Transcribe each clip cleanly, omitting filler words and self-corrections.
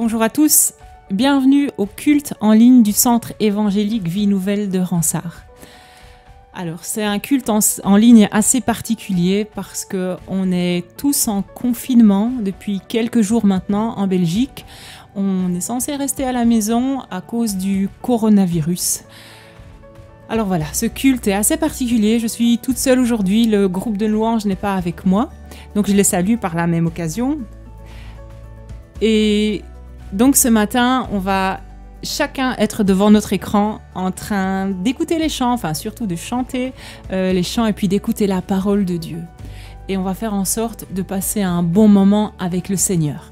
Bonjour à tous, bienvenue au culte en ligne du Centre évangélique Vie Nouvelle de Ransart. Alors c'est un culte en ligne assez particulier parce qu'on est tous en confinement depuis quelques jours maintenant en Belgique. On est censé rester à la maison à cause du coronavirus. Alors voilà, ce culte est assez particulier, je suis toute seule aujourd'hui, le groupe de louanges n'est pas avec moi, donc je les salue par la même occasion. Et donc ce matin, on va chacun être devant notre écran en train d'écouter les chants, enfin surtout de chanter les chants et puis d'écouter la parole de Dieu. Et on va faire en sorte de passer un bon moment avec le Seigneur.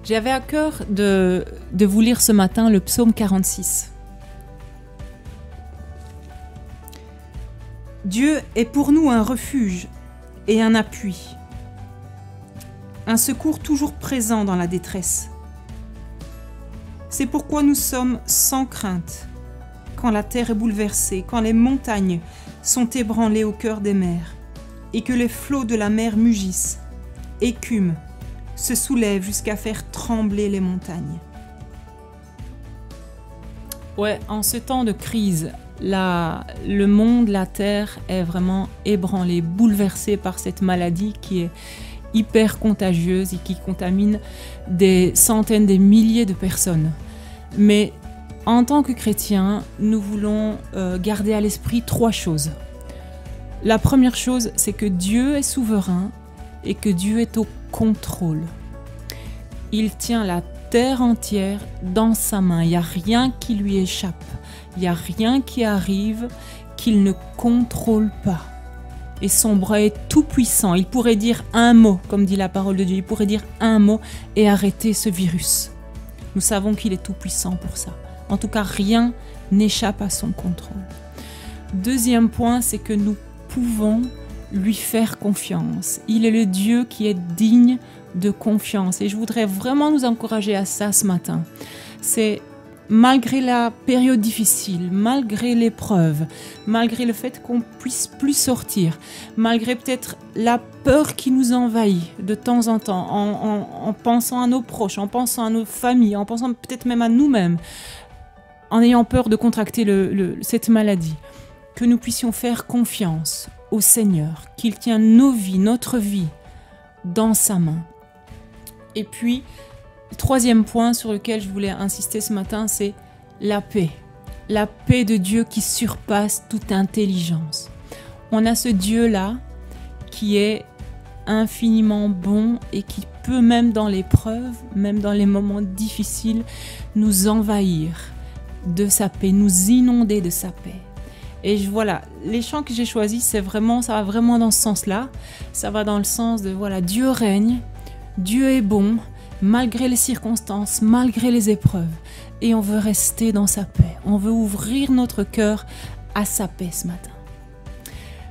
J'avais à cœur de vous lire ce matin le psaume 46. Dieu est pour nous un refuge et un appui, un secours toujours présent dans la détresse. C'est pourquoi nous sommes sans crainte quand la terre est bouleversée, quand les montagnes sont ébranlées au cœur des mers et que les flots de la mer mugissent, écument, se soulèvent jusqu'à faire trembler les montagnes. Ouais, en ce temps de crise, le monde, la terre est vraiment ébranlé, bouleversé par cette maladie qui est hyper contagieuse et qui contamine des centaines, des milliers de personnes. Mais en tant que chrétiens, nous voulons garder à l'esprit 3 choses. La première chose, c'est que Dieu est souverain et que Dieu est au contrôle. Il tient la terre entière dans sa main. Il n'y a rien qui lui échappe. Il n'y a rien qui arrive qu'il ne contrôle pas. Et son bras est tout puissant. Il pourrait dire un mot, comme dit la parole de Dieu. Il pourrait dire un mot et arrêter ce virus. Nous savons qu'il est tout puissant pour ça. En tout cas, rien n'échappe à son contrôle. Deuxième point, c'est que nous pouvons lui faire confiance. Il est le Dieu qui est digne de confiance. Et je voudrais vraiment nous encourager à ça ce matin. C'est malgré la période difficile, malgré l'épreuve, malgré le fait qu'on puisse plus sortir, malgré peut-être la peur qui nous envahit de temps en temps, en pensant à nos proches, en pensant à nos familles, en pensant peut-être même à nous-mêmes, en ayant peur de contracter cette maladie, que nous puissions faire confiance au Seigneur, qu'il tient nos vies, notre vie, dans sa main. Et puis, le troisième point sur lequel je voulais insister ce matin, c'est la paix. La paix de Dieu qui surpasse toute intelligence. On a ce Dieu-là qui est infiniment bon et qui peut même dans l'épreuve, même dans les moments difficiles, nous envahir de sa paix, nous inonder de sa paix. Et voilà, les chants que j'ai choisis, ça va vraiment dans ce sens-là. Ça va dans le sens de, voilà, Dieu règne, Dieu est bon, malgré les circonstances, malgré les épreuves. Et on veut rester dans sa paix. On veut ouvrir notre cœur à sa paix ce matin.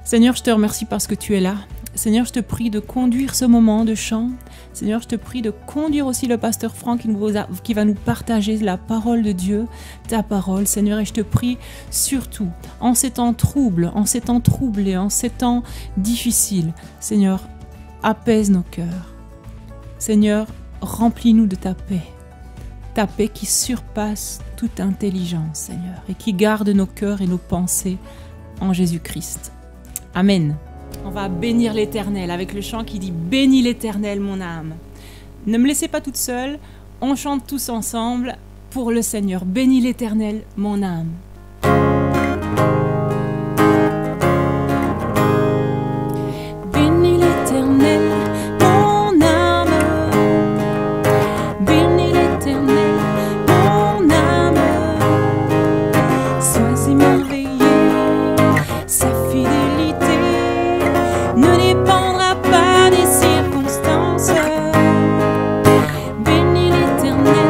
Seigneur, je te remercie parce que tu es là. Seigneur, je te prie de conduire ce moment de chant. Seigneur, je te prie de conduire aussi le pasteur Franck qui va nous partager la parole de Dieu, ta parole, Seigneur. Et je te prie surtout, en ces temps troubles, en ces temps troublés, en ces temps difficiles, Seigneur, apaise nos cœurs. Seigneur, remplis-nous de ta paix qui surpasse toute intelligence, Seigneur, et qui garde nos cœurs et nos pensées en Jésus-Christ. Amen. On va bénir l'Éternel avec le chant qui dit « Bénis l'Éternel, mon âme ». Ne me laissez pas toute seule, on chante tous ensemble pour le Seigneur. « Bénis l'Éternel, mon âme ». Bénis l'Éternel, mon âme. Bénis l'Éternel, mon âme. Sois émerveillé, sa fidélité ne dépendra pas des circonstances. Bénis l'Éternel,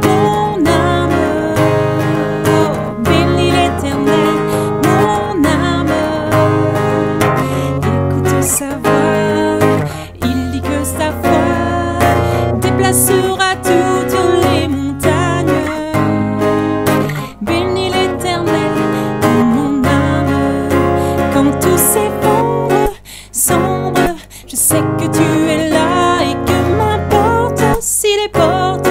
mon âme. Oh, bénis l'Éternel, mon âme. Écoute sa voix, il dit que sa voix déplacera toutes les montagnes. Bénis l'Éternel, mon âme, quand tout s'effondre, sombre, je sais que tu es là et que m'importe si les portes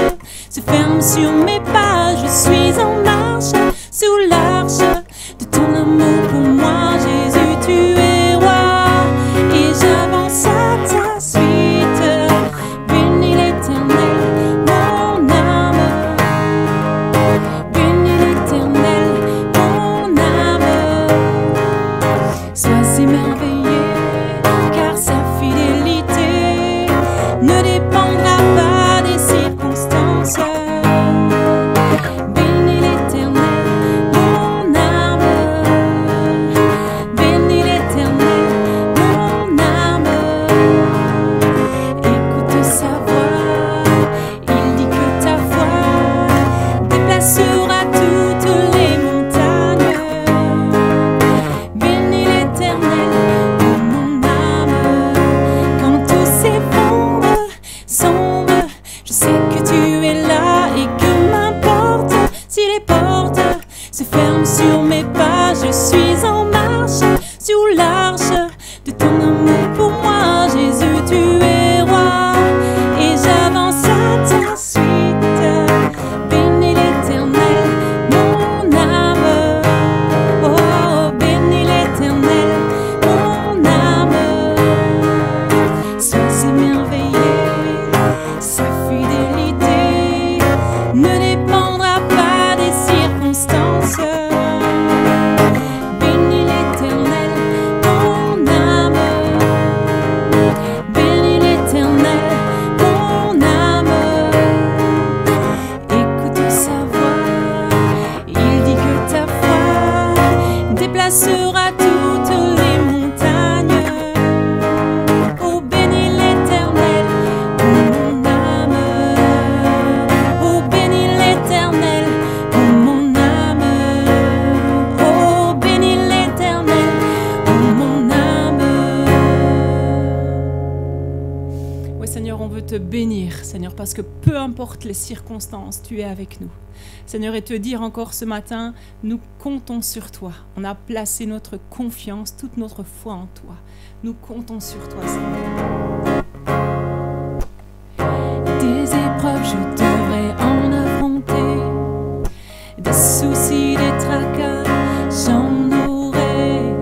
Seigneur, on veut te bénir, Seigneur, parce que peu importe les circonstances, tu es avec nous. Seigneur, et te dire encore ce matin, nous comptons sur toi. On a placé notre confiance, toute notre foi en toi. Nous comptons sur toi, Seigneur. Des épreuves, je devrais en affronter. Des soucis, des tracas, j'en aurai.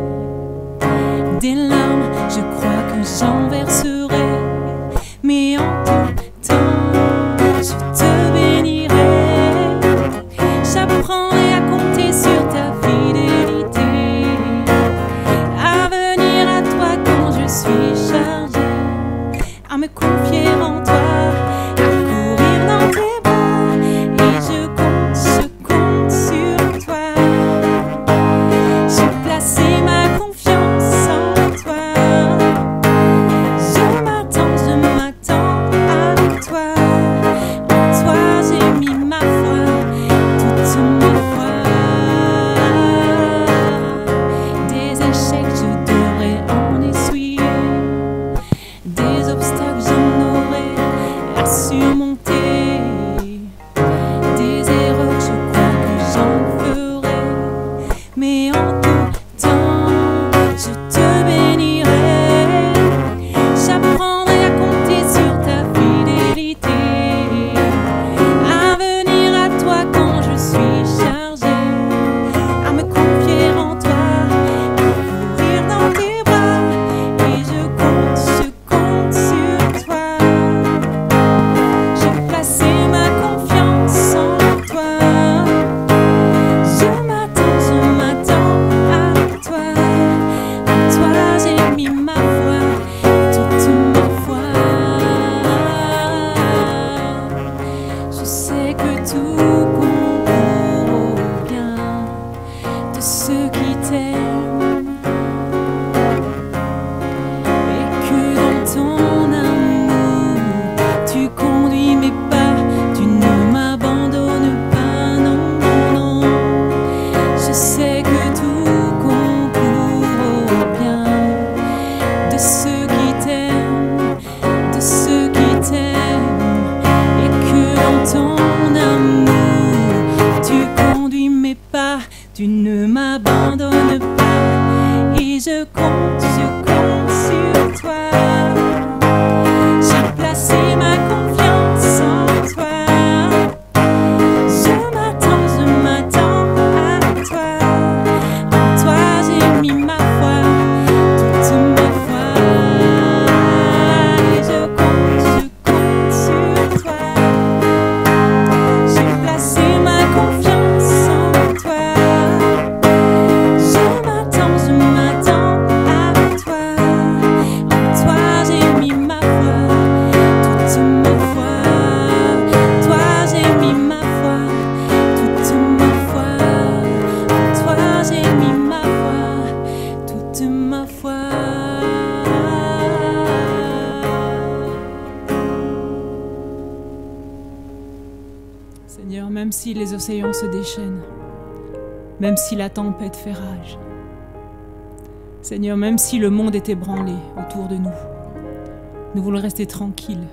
Des larmes, je crois que j'en verserai. Mais en tout temps, je te bénirai. J'apprendrai à compter sur ta fidélité, à venir à toi quand je suis chargée, à me confier en toi, à courir dans tes bras. Et je compte sur toi. J'ai placé ma confiance en toi. Je m'attends à toi. En toi j'ai mis ma foi, toute ma foi. Des échecs, je devrais en essuyer. Des obstacles, j'en aurai à surmonter. Des erreurs, je crois que j'en ferai. Mais en tout temps, je te bénirai. J'apprendrai à compter sur ta fidélité, à venir à toi quand je suis chargée, à me confier en toi, à courir dans tes bras. Et je compte sur toi. J'ai placé ma confiance en toi. Je m'attends à toi. En toi j'ai mis ma foi, toute ma foi. Je sais que tout concourt au bien de ceux qui t'aiment, et que dans ton amour tu conduis mes pas, tu ne m'abandonnes pas, non, non, non. Je sais que tout concourt au bien de ceux qui t'aiment, de ceux qui t'aiment, et que dans ton amour tu conduis mes pas, tu ne m'abandonnes pas. Et je compte sur toi. J'ai placé ma confiance en toi. Je m'attends à toi. En toi j'ai mis ma foi, toute ma foi. Et je compte sur toi. J'ai placé ma confiance en toi. Je m'attends à toi. En toi j'ai mis ma foi, toute ma foi. Toi j'ai mis ma foi, toute ma foi. En toi j'ai mis ma foi, toute ma foi. Seigneur, même si les océans se déchaînent, même si la tempête fait rage, Seigneur, même si le monde est ébranlé autour de nous, nous voulons rester tranquilles.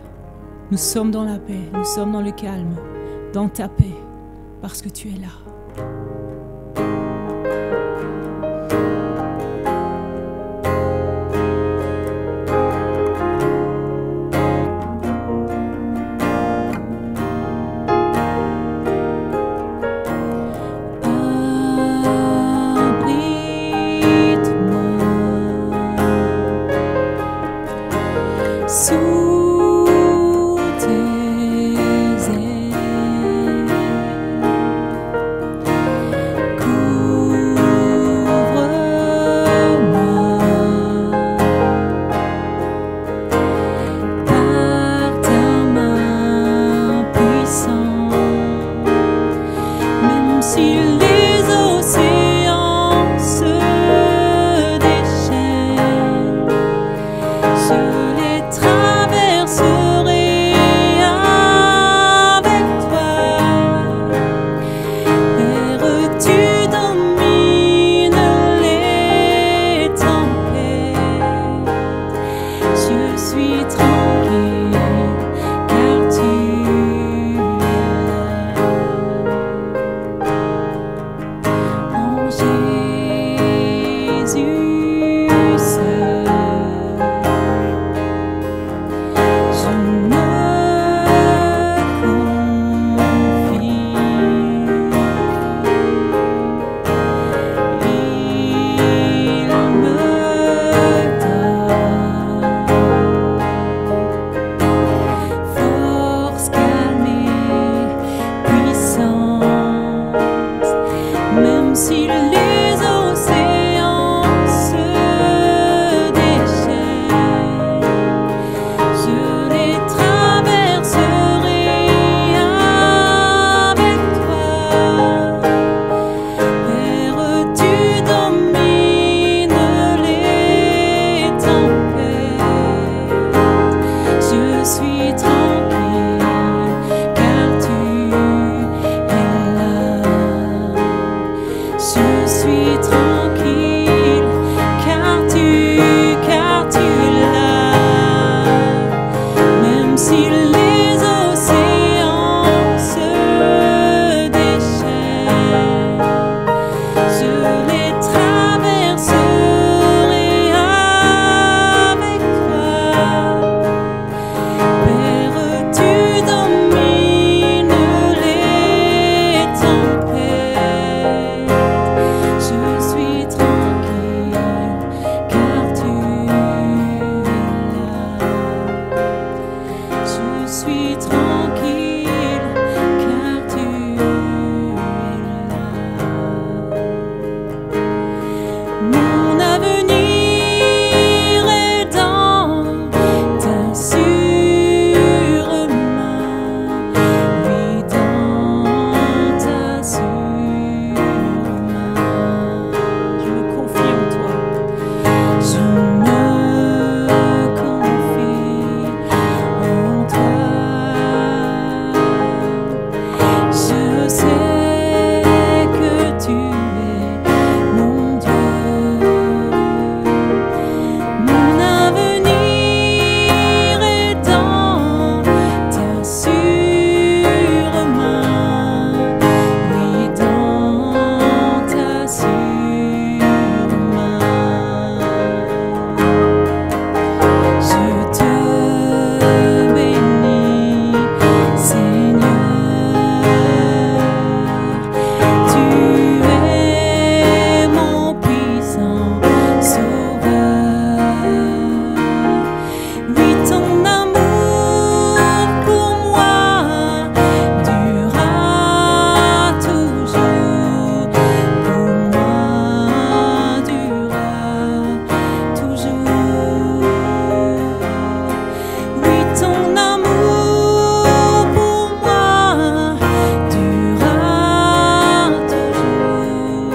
Nous sommes dans la paix, nous sommes dans le calme, dans ta paix, parce que tu es là. Abrite-moi sous tes ailes. suis tranquille. suis tranquille, car tu es là. Mon avenir est dans ta sûre main, oui, dans ta sûre main. Je me confie en toi. Je me confie en toi. Je sais que tu es mon Dieu. Mon avenir est dans ta sûre main. Oui, dans ta sûre main. Je te bénis, Seigneur. Tu es mon puissant Sauveur. Oui, ton amour pour moi durera toujours. Pour moi durera toujours. Oui, ton amour pour moi durera toujours.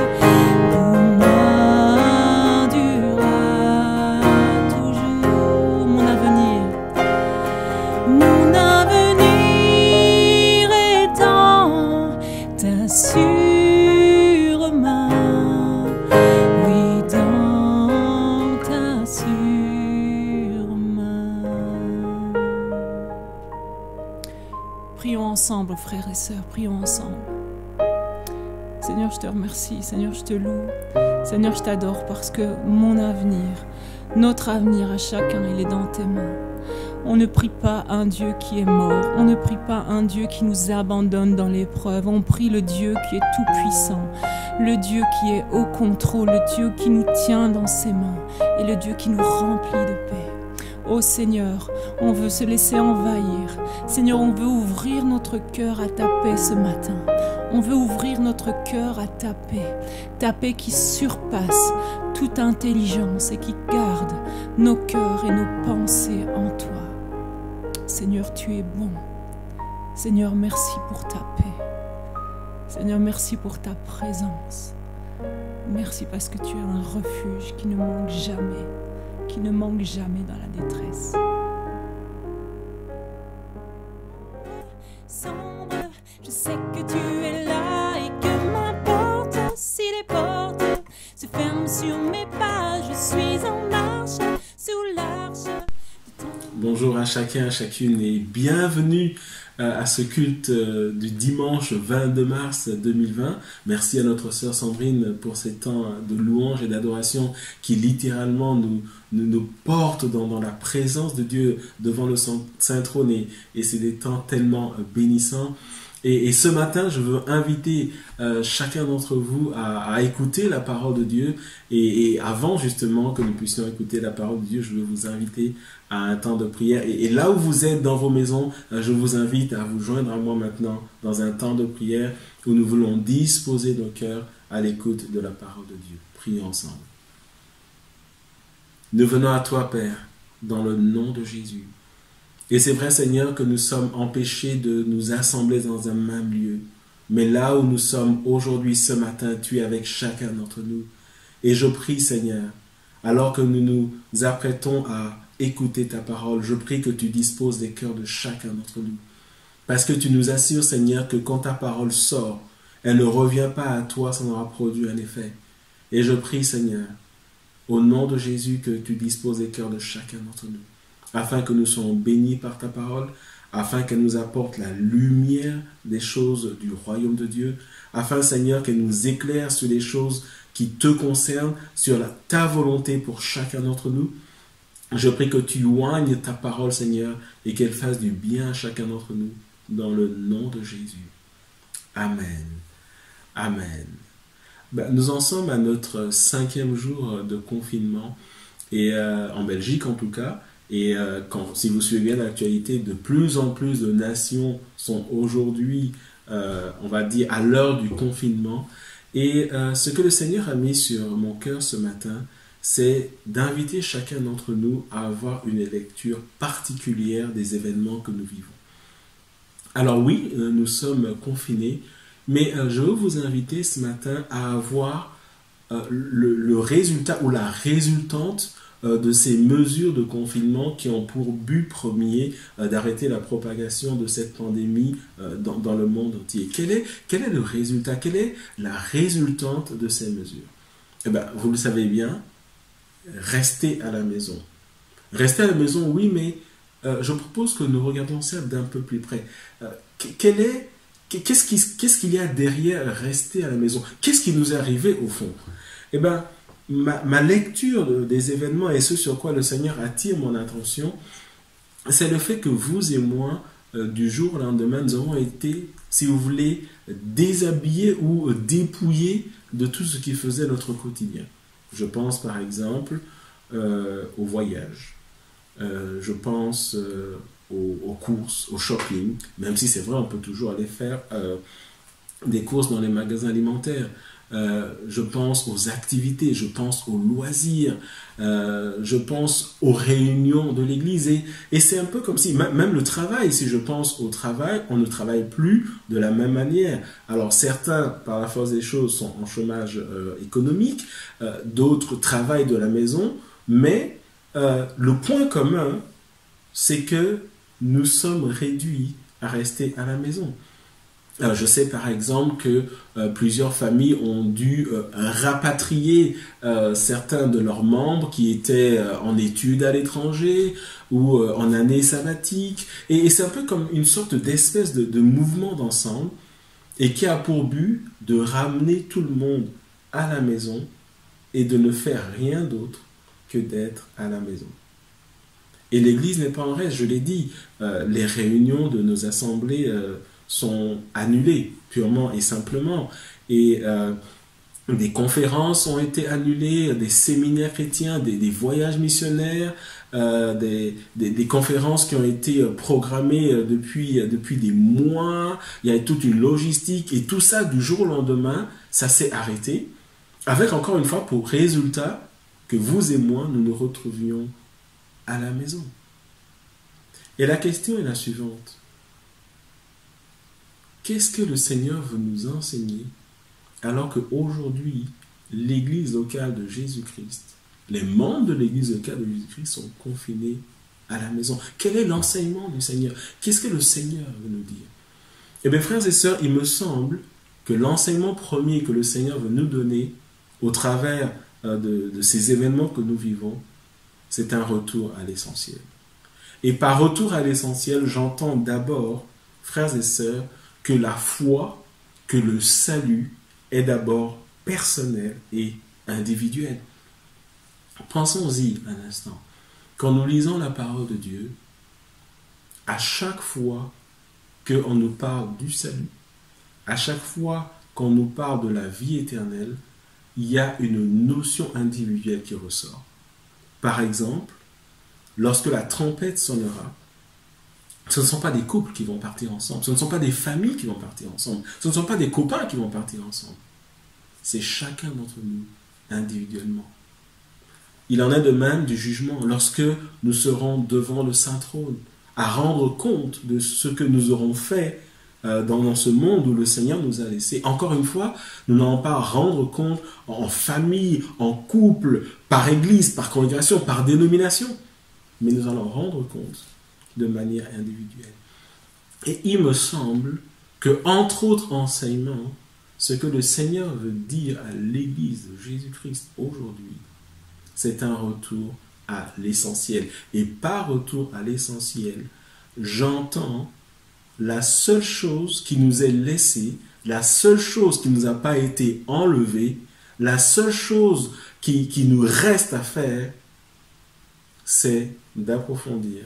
Pour moi durera toujours. Mon avenir est dans ta sûre main. Oui, dans ta sûre main. Prions ensemble, frères et sœurs, prions ensemble. Seigneur, je te remercie. Seigneur, je te loue. Seigneur, je t'adore parce que mon avenir, notre avenir à chacun, il est dans tes mains. On ne prie pas un Dieu qui est mort. On ne prie pas un Dieu qui nous abandonne dans l'épreuve. On prie le Dieu qui est tout-puissant, le Dieu qui est au contrôle, le Dieu qui nous tient dans ses mains et le Dieu qui nous remplit de paix. Oh Seigneur, on veut se laisser envahir. Seigneur, on veut ouvrir notre cœur à ta paix ce matin. On veut ouvrir notre cœur à ta paix qui surpasse toute intelligence et qui garde nos cœurs et nos pensées en toi. Seigneur, tu es bon. Seigneur, merci pour ta paix. Seigneur, merci pour ta présence. Merci parce que tu es un refuge qui ne manque jamais dans la détresse. Sombre, je sais que tu es là et que m'importe si les portes se ferment sur mes pas. Je suis en marche sous l'arche. Bonjour à chacun, à chacune et bienvenue à ce culte du dimanche 22 mars 2020. Merci à notre sœur Sandrine pour ces temps de louange et d'adoration qui littéralement nous portent dans la présence de Dieu devant le Saint Trône et c'est des temps tellement bénissants. Et ce matin, je veux inviter chacun d'entre vous à écouter la parole de Dieu. Et avant justement que nous puissions écouter la parole de Dieu, je veux vous inviter à un temps de prière. Et là où vous êtes dans vos maisons, je vous invite à vous joindre à moi maintenant dans un temps de prière où nous voulons disposer nos cœurs à l'écoute de la parole de Dieu. Prions ensemble. Nous venons à toi, Père, dans le nom de Jésus. Et c'est vrai, Seigneur, que nous sommes empêchés de nous assembler dans un même lieu. Mais là où nous sommes aujourd'hui, ce matin, tu es avec chacun d'entre nous. Et je prie, Seigneur, alors que nous nous apprêtons à écouter ta parole, je prie que tu disposes des cœurs de chacun d'entre nous. Parce que tu nous assures, Seigneur, que quand ta parole sort, elle ne revient pas à toi sans avoir produit un effet. Et je prie, Seigneur, au nom de Jésus, que tu disposes des cœurs de chacun d'entre nous, afin que nous soyons bénis par ta parole, afin qu'elle nous apporte la lumière des choses du royaume de Dieu, afin, Seigneur, qu'elle nous éclaire sur les choses qui te concernent, sur ta volonté pour chacun d'entre nous. Je prie que tu oignes ta parole, Seigneur, et qu'elle fasse du bien à chacun d'entre nous, dans le nom de Jésus. Amen. Amen. Nous en sommes à notre 5e jour de confinement, et en Belgique en tout cas, Et si vous suivez bien l'actualité, de plus en plus de nations sont aujourd'hui, on va dire, à l'heure du confinement. Et ce que le Seigneur a mis sur mon cœur ce matin, c'est d'inviter chacun d'entre nous à avoir une lecture particulière des événements que nous vivons. Alors oui, nous sommes confinés, mais je veux vous inviter ce matin à avoir le résultat ou la résultante de ces mesures de confinement qui ont pour but premier d'arrêter la propagation de cette pandémie dans le monde entier. Quel est le résultat? Quelle est la résultante de ces mesures? Eh bien, vous le savez bien, restez à la maison. Restez à la maison, oui, mais je propose que nous regardions ça d'un peu plus près. Qu'est-ce qu'il y a derrière rester à la maison? Qu'est-ce qui nous est arrivé au fond? Eh bien, ma lecture des événements et ce sur quoi le Seigneur attire mon attention, c'est le fait que vous et moi, du jour au lendemain, nous avons été, si vous voulez, déshabillés ou dépouillés de tout ce qui faisait notre quotidien. Je pense par exemple au voyage. Je pense aux courses, au shopping, même si c'est vrai, on peut toujours aller faire des courses dans les magasins alimentaires. Je pense aux activités, je pense aux loisirs, je pense aux réunions de l'église. Et c'est un peu comme si, même le travail, si je pense au travail, on ne travaille plus de la même manière. Alors certains, par la force des choses, sont en chômage économique, d'autres travaillent de la maison, mais le point commun, c'est que nous sommes réduits à rester à la maison. Je sais par exemple que plusieurs familles ont dû rapatrier certains de leurs membres qui étaient en études à l'étranger ou en année sabbatique. Et c'est un peu comme une sorte d'espèce de mouvement d'ensemble et qui a pour but de ramener tout le monde à la maison et de ne faire rien d'autre que d'être à la maison. Et l'Église n'est pas en reste, je l'ai dit. Les réunions de nos assemblées sont annulées, purement et simplement. Et des conférences ont été annulées, des séminaires chrétiens, des voyages missionnaires, des conférences qui ont été programmées depuis des mois. Il y a toute une logistique et tout ça, du jour au lendemain, ça s'est arrêté. Avec encore une fois pour résultat que vous et moi, nous nous retrouvions à la maison. Et la question est la suivante. Qu'est-ce que le Seigneur veut nous enseigner alors qu'aujourd'hui, l'Église locale de Jésus-Christ, les membres de l'Église locale de Jésus-Christ sont confinés à la maison? Quel est l'enseignement du Seigneur? Qu'est-ce que le Seigneur veut nous dire? Eh bien, frères et sœurs, il me semble que l'enseignement premier que le Seigneur veut nous donner au travers de ces événements que nous vivons, c'est un retour à l'essentiel. Et par retour à l'essentiel, j'entends d'abord, frères et sœurs, que la foi, que le salut est d'abord personnel et individuel. Pensons-y un instant. Quand nous lisons la parole de Dieu, à chaque fois qu'on nous parle du salut, à chaque fois qu'on nous parle de la vie éternelle, il y a une notion individuelle qui ressort. Par exemple, lorsque la trompette sonnera, ce ne sont pas des couples qui vont partir ensemble, ce ne sont pas des familles qui vont partir ensemble, ce ne sont pas des copains qui vont partir ensemble. C'est chacun d'entre nous, individuellement. Il en est de même du jugement, lorsque nous serons devant le Saint-Trône, à rendre compte de ce que nous aurons fait dans ce monde où le Seigneur nous a laissés. Encore une fois, nous n'allons pas rendre compte en famille, en couple, par église, par congrégation, par dénomination, mais nous allons rendre compte de manière individuelle. Et il me semble que, entre autres enseignements, ce que le Seigneur veut dire à l'Église de Jésus-Christ aujourd'hui, c'est un retour à l'essentiel. Et par retour à l'essentiel, j'entends la seule chose qui nous est laissée, la seule chose qui ne nous a pas été enlevée, la seule chose qui nous reste à faire, c'est d'approfondir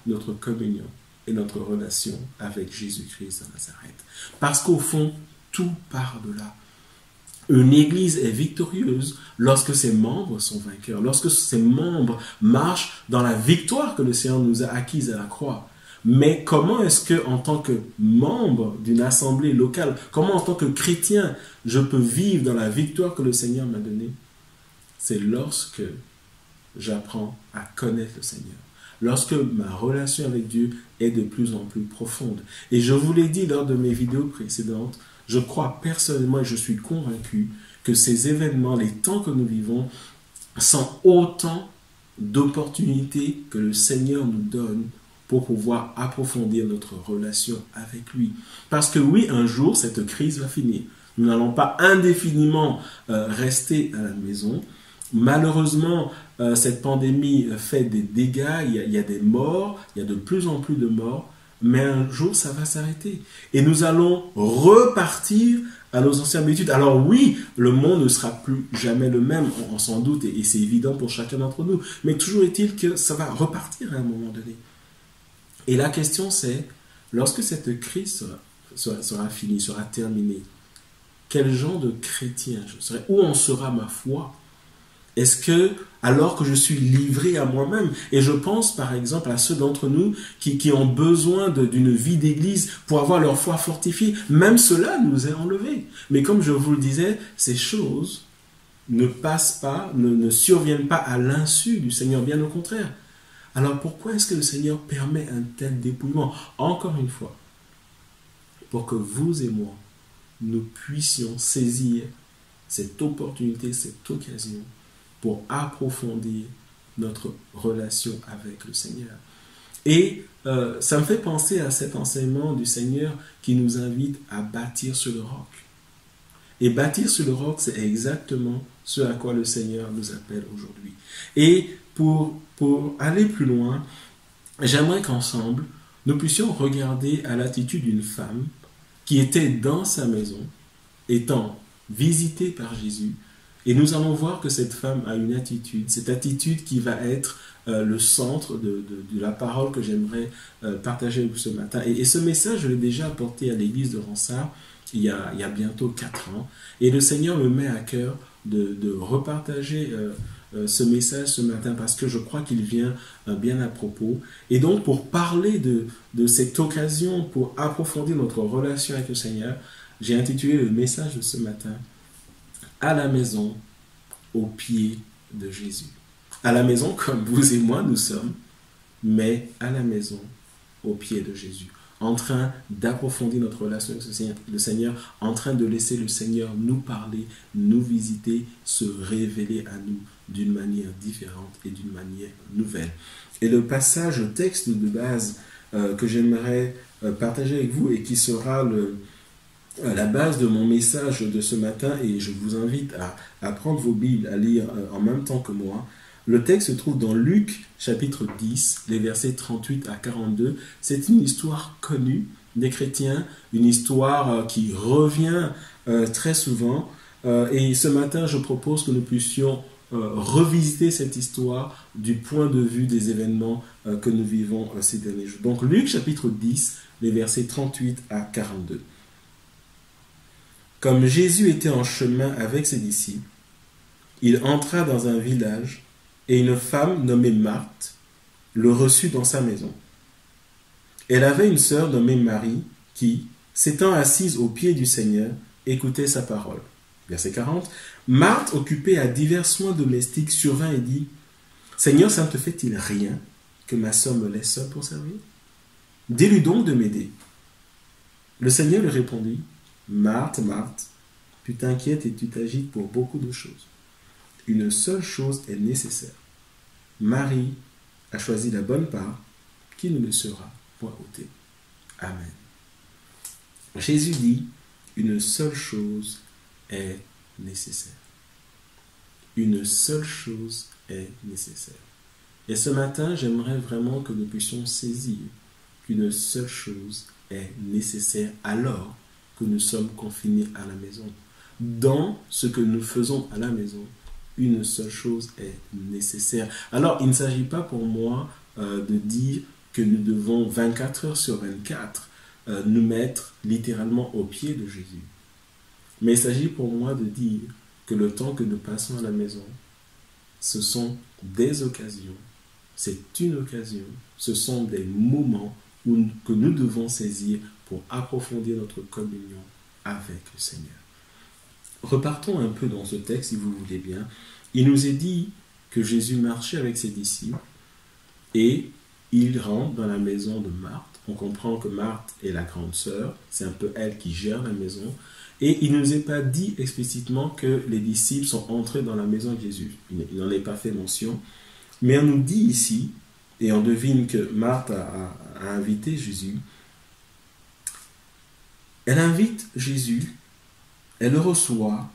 notre communion et notre relation avec Jésus-Christ de Nazareth. Parce qu'au fond, tout part de là. Une église est victorieuse lorsque ses membres sont vainqueurs, lorsque ses membres marchent dans la victoire que le Seigneur nous a acquise à la croix. Mais comment est-ce que, en tant que membre d'une assemblée locale, comment en tant que chrétien, je peux vivre dans la victoire que le Seigneur m'a donnée? C'est lorsque j'apprends à connaître le Seigneur, lorsque ma relation avec Dieu est de plus en plus profonde. Et je vous l'ai dit lors de mes vidéos précédentes, je crois personnellement et je suis convaincu que ces événements, les temps que nous vivons, sont autant d'opportunités que le Seigneur nous donne pour pouvoir approfondir notre relation avec lui. Parce que oui, un jour, cette crise va finir. Nous n'allons pas indéfiniment rester à la maison. Malheureusement, cette pandémie fait des dégâts, il y a des morts, il y a de plus en plus de morts, mais un jour, ça va s'arrêter. Et nous allons repartir à nos anciennes habitudes. Alors oui, le monde ne sera plus jamais le même, on s'en doute, et c'est évident pour chacun d'entre nous. Mais toujours est-il que ça va repartir à un moment donné. Et la question c'est, lorsque cette crise sera finie, sera terminée, quel genre de chrétien je serai? Où en sera ma foi? Est-ce que, alors que je suis livré à moi-même, et je pense par exemple à ceux d'entre nous qui ont besoin d'une vie d'église pour avoir leur foi fortifiée, même cela nous est enlevé. Mais comme je vous le disais, ces choses ne passent pas, ne surviennent pas à l'insu du Seigneur, bien au contraire. Alors pourquoi est-ce que le Seigneur permet un tel dépouillement? Encore une fois, pour que vous et moi, nous puissions saisir cette opportunité, cette occasion, pour approfondir notre relation avec le Seigneur. Et ça me fait penser à cet enseignement du Seigneur qui nous invite à bâtir sur le roc. Et bâtir sur le roc, c'est exactement ce à quoi le Seigneur nous appelle aujourd'hui. Et pour aller plus loin, j'aimerais qu'ensemble, nous puissions regarder à l'attitude d'une femme qui était dans sa maison, étant visitée par Jésus. Et nous allons voir que cette femme a une attitude, cette attitude qui va être le centre de la parole que j'aimerais partager avec vous ce matin. Et ce message, je l'ai déjà apporté à l'église de Ronsard il y a bientôt 4 ans. Et le Seigneur me met à cœur de repartager ce message ce matin parce que je crois qu'il vient bien à propos. Et donc, pour parler de cette occasion, pour approfondir notre relation avec le Seigneur, j'ai intitulé le message de ce matin « À la maison, au pied de Jésus ». À la maison, comme vous et moi nous sommes, mais à la maison, au pied de Jésus. En train d'approfondir notre relation avec le Seigneur, en train de laisser le Seigneur nous parler, nous visiter, se révéler à nous d'une manière différente et d'une manière nouvelle. Et le passage, le texte de base que j'aimerais partager avec vous et qui sera la base de mon message de ce matin, et je vous invite à prendre vos Bibles, à lire en même temps que moi. Le texte se trouve dans Luc, chapitre 10, les versets 38 à 42. C'est une histoire connue des chrétiens, une histoire qui revient très souvent. Et ce matin, je propose que nous puissions revisiter cette histoire du point de vue des événements que nous vivons ces derniers jours. Donc Luc, chapitre 10, les versets 38 à 42. Comme Jésus était en chemin avec ses disciples, il entra dans un village et une femme nommée Marthe le reçut dans sa maison. Elle avait une sœur nommée Marie qui, s'étant assise aux pieds du Seigneur, écoutait sa parole. Verset 40. Marthe, occupée à divers soins domestiques, survint et dit : Seigneur, ça ne te fait-il rien que ma sœur me laisse seule pour servir? Dis-lui donc de m'aider. Le Seigneur lui répondit : Marthe, Marthe, tu t'inquiètes et tu t'agites pour beaucoup de choses. Une seule chose est nécessaire. Marie a choisi la bonne part qui ne le sera point ôtée. Amen. Jésus dit, une seule chose est nécessaire. Une seule chose est nécessaire. Et ce matin, j'aimerais vraiment que nous puissions saisir qu'une seule chose est nécessaire alors que nous sommes confinés à la maison. Dans ce que nous faisons à la maison, une seule chose est nécessaire. Alors, il ne s'agit pas pour moi de dire que nous devons 24 heures sur 24 nous mettre littéralement aux pieds de Jésus. Mais il s'agit pour moi de dire que le temps que nous passons à la maison, ce sont des occasions, c'est une occasion, ce sont des moments que nous devons saisir pour approfondir notre communion avec le Seigneur. Repartons un peu dans ce texte, si vous voulez bien. Il nous est dit que Jésus marchait avec ses disciples et il rentre dans la maison de Marthe. On comprend que Marthe est la grande sœur, c'est un peu elle qui gère la maison. Et il ne nous est pas dit explicitement que les disciples sont entrés dans la maison de Jésus. Il n'en est pas fait mention. Mais on nous dit ici, et on devine que Marthe a invité Jésus. Elle invite Jésus, elle le reçoit,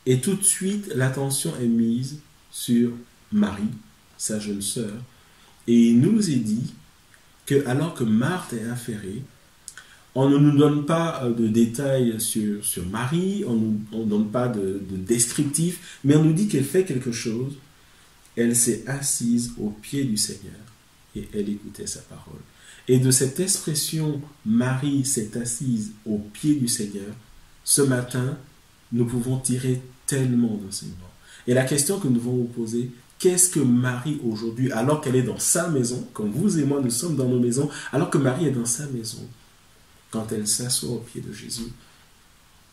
et tout de suite l'attention est mise sur Marie, sa jeune sœur. Et il nous est dit que alors que Marthe est affairée, on ne nous donne pas de détails sur Marie, on ne donne pas de descriptif, mais on nous dit qu'elle fait quelque chose. Elle s'est assise au pied du Seigneur et elle écoutait sa parole. Et de cette expression, Marie s'est assise au pied du Seigneur, ce matin, nous pouvons tirer tellement d'enseignements. Et la question que nous devons nous poser, qu'est-ce que Marie aujourd'hui, alors qu'elle est dans sa maison, comme vous et moi nous sommes dans nos maisons, alors que Marie est dans sa maison, quand elle s'assoit au pied de Jésus,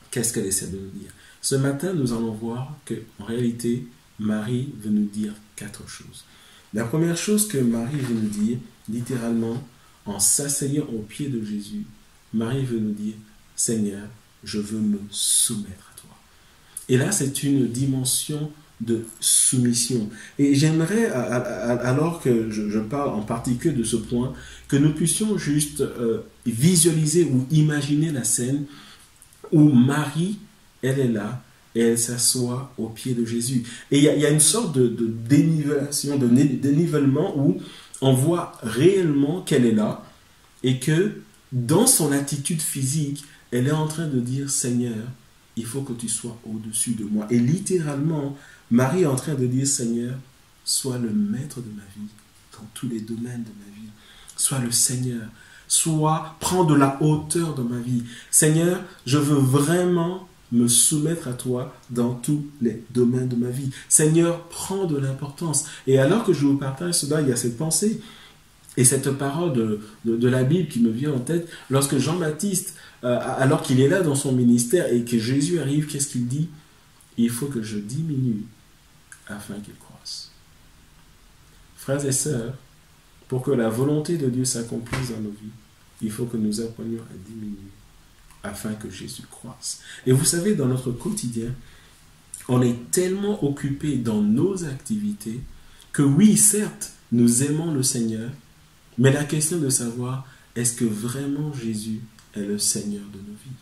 qu'est-ce qu'elle essaie de nous dire? Ce matin, nous allons voir qu'en réalité, Marie veut nous dire 4 choses. La première chose que Marie veut nous dire, littéralement, en s'asseyant au pied de Jésus, Marie veut nous dire, Seigneur, je veux me soumettre à toi. Et là, c'est une dimension de soumission. Et j'aimerais, alors que je parle en particulier de ce point, que nous puissions juste visualiser ou imaginer la scène où Marie, elle est là, et elle s'assoit au pied de Jésus. Et il y a une sorte de dénivellation, de dénivellement où on voit réellement qu'elle est là et que dans son attitude physique, elle est en train de dire, Seigneur, il faut que tu sois au-dessus de moi. Et littéralement, Marie est en train de dire, Seigneur, sois le maître de ma vie, dans tous les domaines de ma vie. Sois le Seigneur. Prends de la hauteur dans ma vie. Seigneur, je veux vraiment me soumettre à toi dans tous les domaines de ma vie. Seigneur, prends de l'importance. Et alors que je vous partage cela, il y a cette pensée et cette parole de la Bible qui me vient en tête. Lorsque Jean-Baptiste, alors qu'il est là dans son ministère et que Jésus arrive, qu'est-ce qu'il dit? Il faut que je diminue afin qu'il croisse. Frères et sœurs, pour que la volonté de Dieu s'accomplisse dans nos vies, il faut que nous apprenions à diminuer afin que Jésus croisse. Et vous savez, dans notre quotidien, on est tellement occupé dans nos activités que oui, certes, nous aimons le Seigneur, mais la question de savoir, est-ce que vraiment Jésus est le Seigneur de nos vies?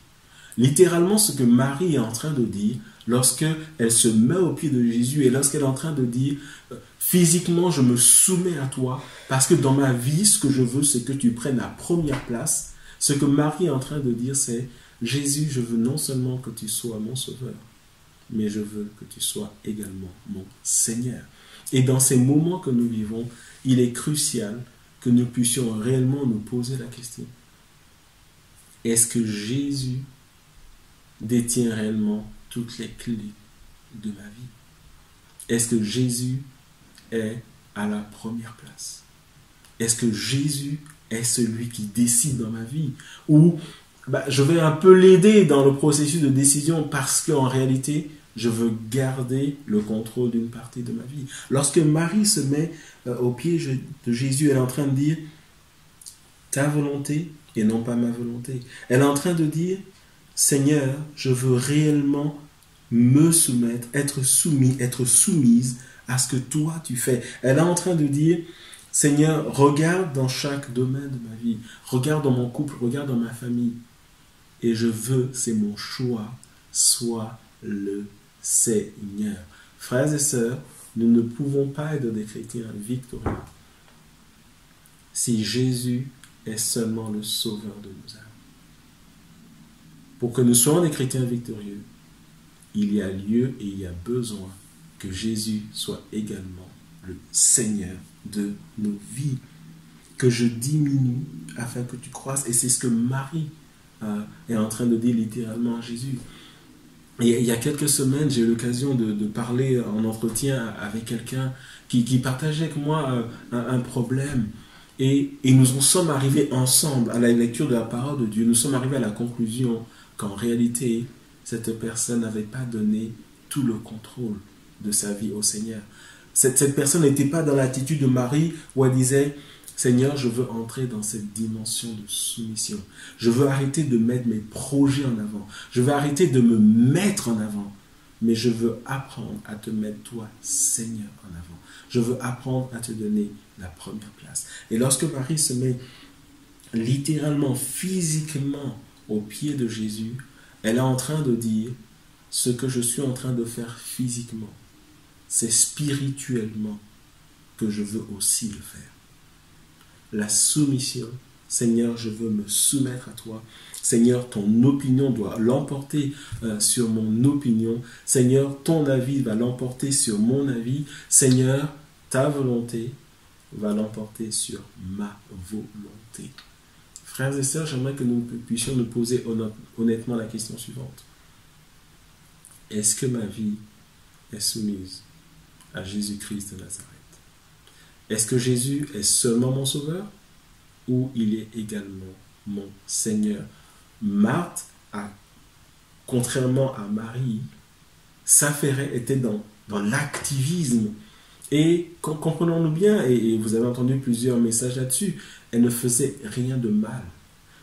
Littéralement, ce que Marie est en train de dire, lorsqu'elle se met au pied de Jésus et lorsqu'elle est en train de dire, physiquement, je me soumets à toi, parce que dans ma vie, ce que je veux, c'est que tu prennes la première place. Ce que Marie est en train de dire, c'est, Jésus, je veux non seulement que tu sois mon sauveur, mais je veux que tu sois également mon Seigneur. Et dans ces moments que nous vivons, il est crucial que nous puissions réellement nous poser la question. Est-ce que Jésus détient réellement toutes les clés de ma vie? Est-ce que Jésus est à la première place? Est-ce que Jésus est celui qui décide dans ma vie? Ou je vais un peu l'aider dans le processus de décision parce qu'en réalité, je veux garder le contrôle d'une partie de ma vie. Lorsque Marie se met au pied de Jésus, elle est en train de dire ta volonté et non pas ma volonté. Elle est en train de dire Seigneur, je veux réellement me soumettre, être soumis, être soumise à ce que toi tu fais. Elle est en train de dire Seigneur, regarde dans chaque domaine de ma vie, regarde dans mon couple, regarde dans ma famille. Et je veux, c'est mon choix, sois le Seigneur. Frères et sœurs, nous ne pouvons pas être des chrétiens victorieux si Jésus est seulement le sauveur de nos âmes. Pour que nous soyons des chrétiens victorieux, il y a lieu et il y a besoin que Jésus soit également le Seigneur de nos vies. Que je diminue afin que tu croisses. Et c'est ce que Marie est en train de dire littéralement à Jésus. Et il y a quelques semaines, j'ai eu l'occasion de parler en entretien avec quelqu'un qui partageait avec moi un problème. Et nous en sommes arrivés ensemble à la lecture de la parole de Dieu. Nous sommes arrivés à la conclusion qu'en réalité, cette personne n'avait pas donné tout le contrôle de sa vie au Seigneur. Cette personne n'était pas dans l'attitude de Marie où elle disait: Seigneur, je veux entrer dans cette dimension de soumission. Je veux arrêter de mettre mes projets en avant. Je veux arrêter de me mettre en avant. Mais je veux apprendre à te mettre toi, Seigneur, en avant. Je veux apprendre à te donner la première place. Et lorsque Marie se met littéralement, physiquement au pied de Jésus, elle est en train de dire: ce que je suis en train de faire physiquement, c'est spirituellement que je veux aussi le faire. La soumission, Seigneur, je veux me soumettre à toi. Seigneur, ton opinion doit l'emporter sur mon opinion. Seigneur, ton avis va l'emporter sur mon avis. Seigneur, ta volonté va l'emporter sur ma volonté. Frères et sœurs, j'aimerais que nous puissions nous poser honnêtement la question suivante. Est-ce que ma vie est soumise à Jésus-Christ de Nazareth? Est-ce que Jésus est seulement mon sauveur ou il est également mon Seigneur? Marthe, contrairement à Marie, s'affairait, était dans l'activisme. Et comprenons-nous bien, et vous avez entendu plusieurs messages là-dessus, elle ne faisait rien de mal.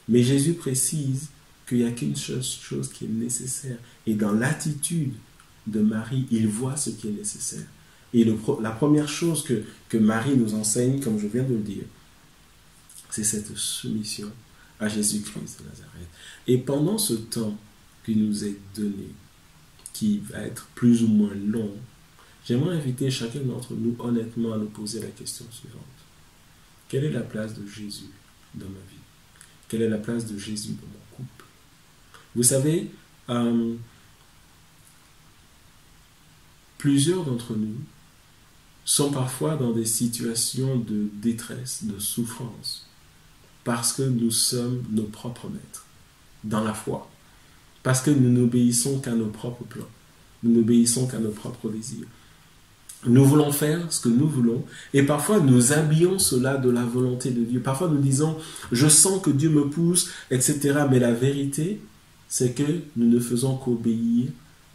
Mais Jésus précise qu'il n'y a qu'une chose qui est nécessaire. Et dans l'attitude de Marie, il voit ce qui est nécessaire. Et la première chose que Marie nous enseigne, comme je viens de le dire, c'est cette soumission à Jésus-Christ de Nazareth. Et pendant ce temps qui nous est donné, qui va être plus ou moins long, j'aimerais inviter chacun d'entre nous honnêtement à nous poser la question suivante. Quelle est la place de Jésus dans ma vie? Quelle est la place de Jésus dans mon couple? Vous savez, plusieurs d'entre nous sont parfois dans des situations de détresse, de souffrance, parce que nous sommes nos propres maîtres dans la foi, parce que nous n'obéissons qu'à nos propres plans, nous n'obéissons qu'à nos propres désirs. Nous voulons faire ce que nous voulons et parfois nous habillons cela de la volonté de Dieu. Parfois nous disons: je sens que Dieu me pousse, etc. Mais la vérité, c'est que nous ne faisons qu'obéir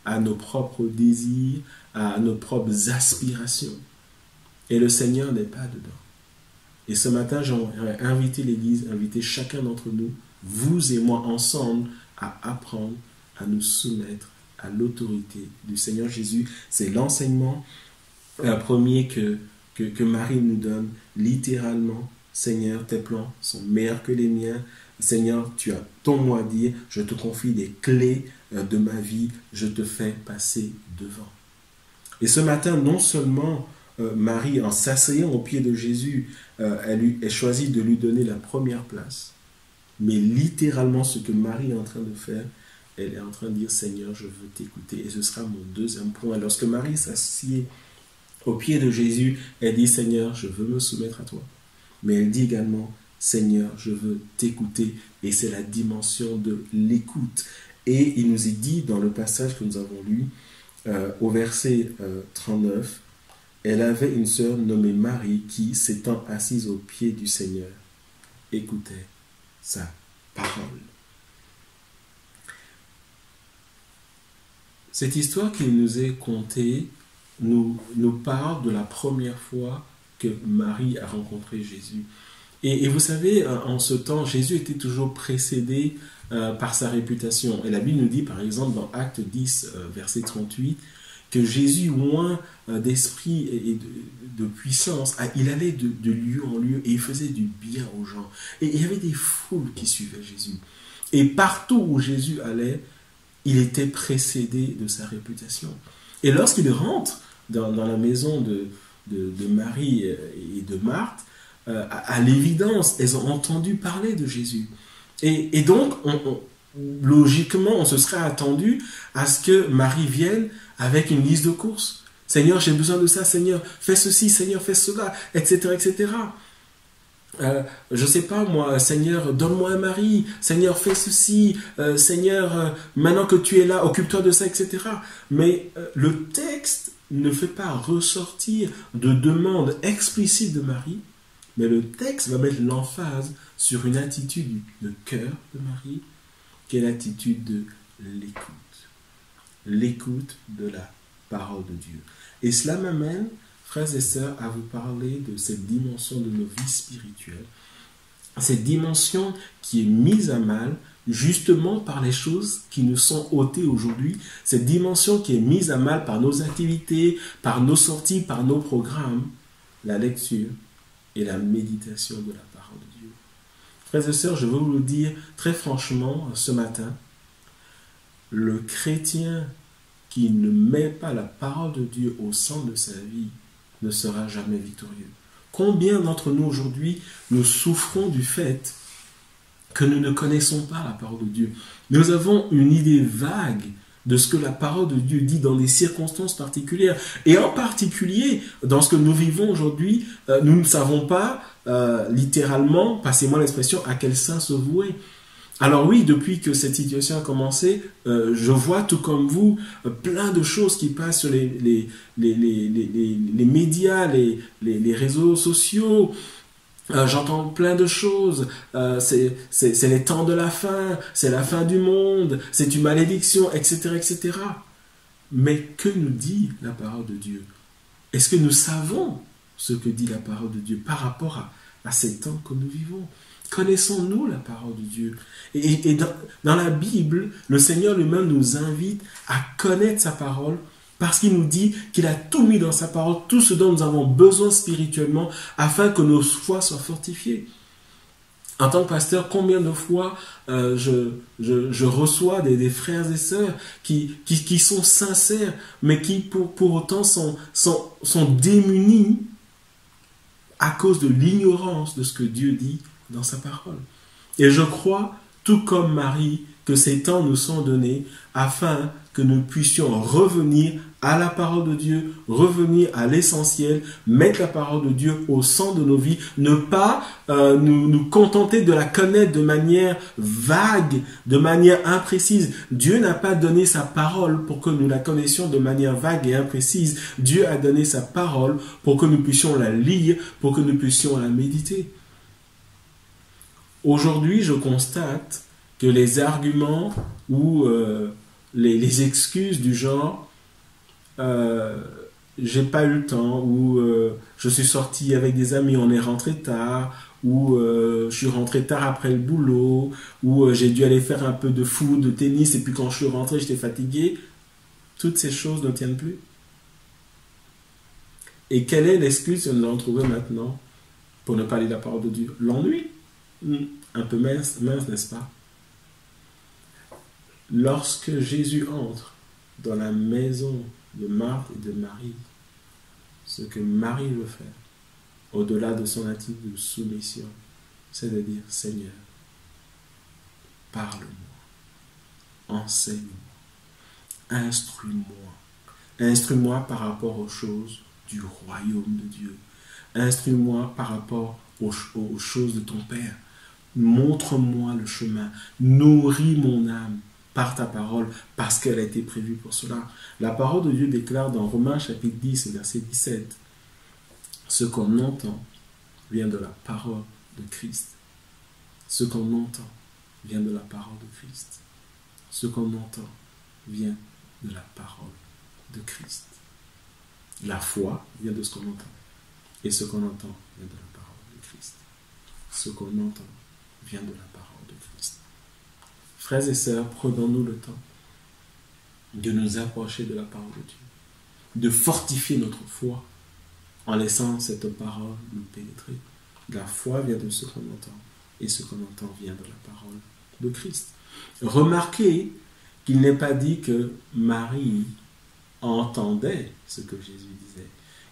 à nos propres désirs, à nos propres aspirations. Et le Seigneur n'est pas dedans. Et ce matin, j'aimerais inviter l'Église, inviter chacun d'entre nous, vous et moi ensemble, à apprendre à nous soumettre à l'autorité du Seigneur Jésus. C'est l'enseignement premier que Marie nous donne, littéralement: Seigneur, tes plans sont meilleurs que les miens. Seigneur, tu as ton mot à dire. Je te confie les clés de ma vie. Je te fais passer devant. Et ce matin, non seulement Marie, en s'asseyant au pied de Jésus, elle choisit de lui donner la première place, mais littéralement ce que Marie est en train de faire, elle est en train de dire: Seigneur, je veux t'écouter. Et ce sera mon deuxième point. Lorsque Marie s'assied au pied de Jésus, elle dit: Seigneur, je veux me soumettre à toi. Mais elle dit également: Seigneur, je veux t'écouter. Et c'est la dimension de l'écoute. Et il nous est dit dans le passage que nous avons lu, au verset 39, elle avait une sœur nommée Marie qui, s'étant assise au pied du Seigneur, écoutait sa parole. Cette histoire qui nous est contée nous parle de la première fois que Marie a rencontré Jésus. Et vous savez, en ce temps, Jésus était toujours précédé par sa réputation. Et la Bible nous dit, par exemple, dans Acte 10, verset 38, que Jésus, loin d'esprit et de puissance, il allait de lieu en lieu et il faisait du bien aux gens. Et il y avait des foules qui suivaient Jésus. Et partout où Jésus allait, il était précédé de sa réputation. Et lorsqu'il rentre dans la maison de Marie et de Marthe, à l'évidence, elles ont entendu parler de Jésus. Et donc, logiquement, on se serait attendu à ce que Marie vienne avec une liste de courses. Seigneur, j'ai besoin de ça, Seigneur, fais ceci, Seigneur, fais cela, etc., etc. je sais pas moi, Seigneur, donne-moi un mari, Seigneur, fais ceci, Seigneur, maintenant que tu es là, occupe-toi de ça, etc. Mais le texte ne fait pas ressortir de demande explicite de Marie, mais le texte va mettre l'emphase sur une attitude de cœur de Marie, qui est l'attitude de l'écoute. L'écoute de la parole de Dieu. Et cela m'amène, frères et sœurs, à vous parler de cette dimension de nos vies spirituelles. Cette dimension qui est mise à mal justement par les choses qui nous sont ôtées aujourd'hui. Cette dimension qui est mise à mal par nos activités, par nos sorties, par nos programmes. La lecture et la méditation de la parole de Dieu. Frères et sœurs, je veux vous le dire très franchement ce matin. Le chrétien qui ne met pas la parole de Dieu au centre de sa vie ne sera jamais victorieux. Combien d'entre nous aujourd'hui, nous souffrons du fait que nous ne connaissons pas la parole de Dieu. Nous avons une idée vague de ce que la parole de Dieu dit dans des circonstances particulières. Et en particulier, dans ce que nous vivons aujourd'hui, nous ne savons pas littéralement, passez-moi l'expression, à quel saint se vouer. Alors oui, depuis que cette situation a commencé, je vois tout comme vous plein de choses qui passent sur les médias, les réseaux sociaux. J'entends plein de choses. C'est les temps de la fin, c'est la fin du monde, c'est une malédiction, etc., etc. Mais que nous dit la parole de Dieu? Est-ce que nous savons ce que dit la parole de Dieu par rapport à ces temps que nous vivons? Connaissons-nous la parole de Dieu? Et dans la Bible, le Seigneur lui-même nous invite à connaître sa parole parce qu'il nous dit qu'il a tout mis dans sa parole, tout ce dont nous avons besoin spirituellement afin que nos foi soient fortifiées. En tant que pasteur, combien de fois je reçois des frères et sœurs qui sont sincères, mais qui pour autant sont démunis à cause de l'ignorance de ce que Dieu dit dans sa parole. Et je crois, tout comme Marie, que ces temps nous sont donnés afin que nous puissions revenir à la parole de Dieu, revenir à l'essentiel, mettre la parole de Dieu au centre de nos vies, ne pas nous contenter de la connaître de manière vague, de manière imprécise. Dieu n'a pas donné sa parole pour que nous la connaissions de manière vague et imprécise. Dieu a donné sa parole pour que nous puissions la lire, pour que nous puissions la méditer. Aujourd'hui, je constate que les arguments ou les excuses du genre j'ai pas eu le temps, ou je suis sorti avec des amis, on est rentré tard, ou je suis rentré tard après le boulot, ou j'ai dû aller faire un peu de foot, de tennis, et puis quand je suis rentré, j'étais fatigué. Toutes ces choses ne tiennent plus. Et quelle est l'excuse que nous allons trouver maintenant pour ne pas lire la parole de Dieu? L'ennui. Un peu mince, n'est-ce pas? Lorsque Jésus entre dans la maison de Marthe et de Marie, ce que Marie veut faire, au-delà de son attitude de soumission, c'est de dire: Seigneur, parle-moi, enseigne-moi, instruis-moi. Instruis-moi par rapport aux choses du royaume de Dieu. Instruis-moi par rapport aux choses de ton Père. Montre-moi le chemin. Nourris mon âme par ta parole, parce qu'elle a été prévue pour cela. La parole de Dieu déclare dans Romains chapitre 10, verset 17, ce qu'on entend vient de la parole de Christ. Ce qu'on entend vient de la parole de Christ. Ce qu'on entend vient de la parole de Christ. La foi vient de ce qu'on entend. Et ce qu'on entend vient de la parole de Christ. Ce qu'on entend vient de la parole de Christ. Frères et sœurs, prenons-nous le temps de nous approcher de la parole de Dieu, de fortifier notre foi en laissant cette parole nous pénétrer. La foi vient de ce qu'on entend, et ce qu'on entend vient de la parole de Christ. Remarquez qu'il n'est pas dit que Marie entendait ce que Jésus disait.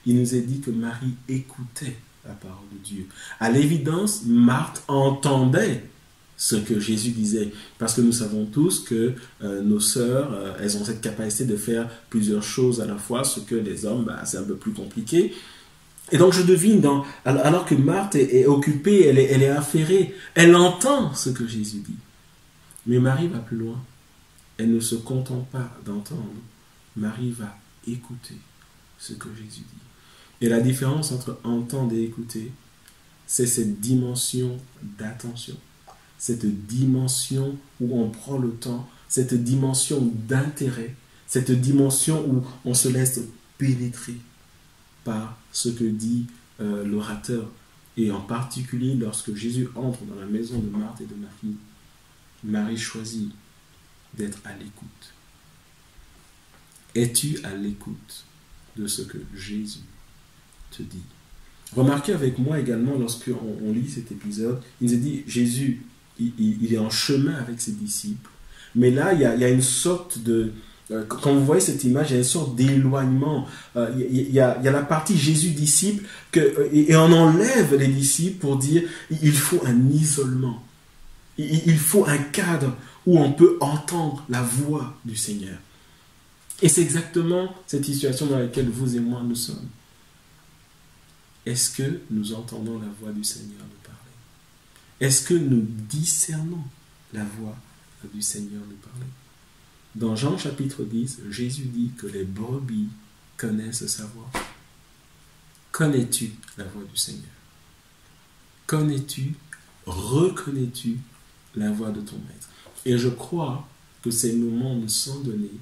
Il nous est dit que Marie écoutait la parole de Dieu. À l'évidence, Marthe entendait ce que Jésus disait, parce que nous savons tous que nos sœurs, elles ont cette capacité de faire plusieurs choses à la fois, ce que les hommes, c'est un peu plus compliqué. Et donc je devine, alors que Marthe est occupée, elle est affairée, elle entend ce que Jésus dit. Mais Marie va plus loin. Elle ne se contente pas d'entendre. Marie va écouter ce que Jésus dit. Et la différence entre entendre et écouter, c'est cette dimension d'attention, cette dimension où on prend le temps, cette dimension d'intérêt, cette dimension où on se laisse pénétrer par ce que dit l'orateur. Et en particulier, lorsque Jésus entre dans la maison de Marthe et de Marie, Marie choisit d'être à l'écoute. Es-tu à l'écoute de ce que Jésus te dit? Remarquez avec moi également, lorsque on lit cet épisode, il nous est dit, Jésus, il est en chemin avec ses disciples. Mais là, il y a une sorte de... Quand vous voyez cette image, il y a une sorte d'éloignement. Il y a la partie Jésus-disciple, et on enlève les disciples pour dire, il faut un isolement. Il faut un cadre où on peut entendre la voix du Seigneur. Et c'est exactement cette situation dans laquelle vous et moi nous sommes. Est-ce que nous entendons la voix du Seigneur nous parler? Est-ce que nous discernons la voix du Seigneur nous parler? Dans Jean chapitre 10, Jésus dit que les brebis connaissent sa voix. Connais-tu la voix du Seigneur? Connais-tu, reconnais-tu la voix de ton maître? Et je crois que ces moments nous sont donnés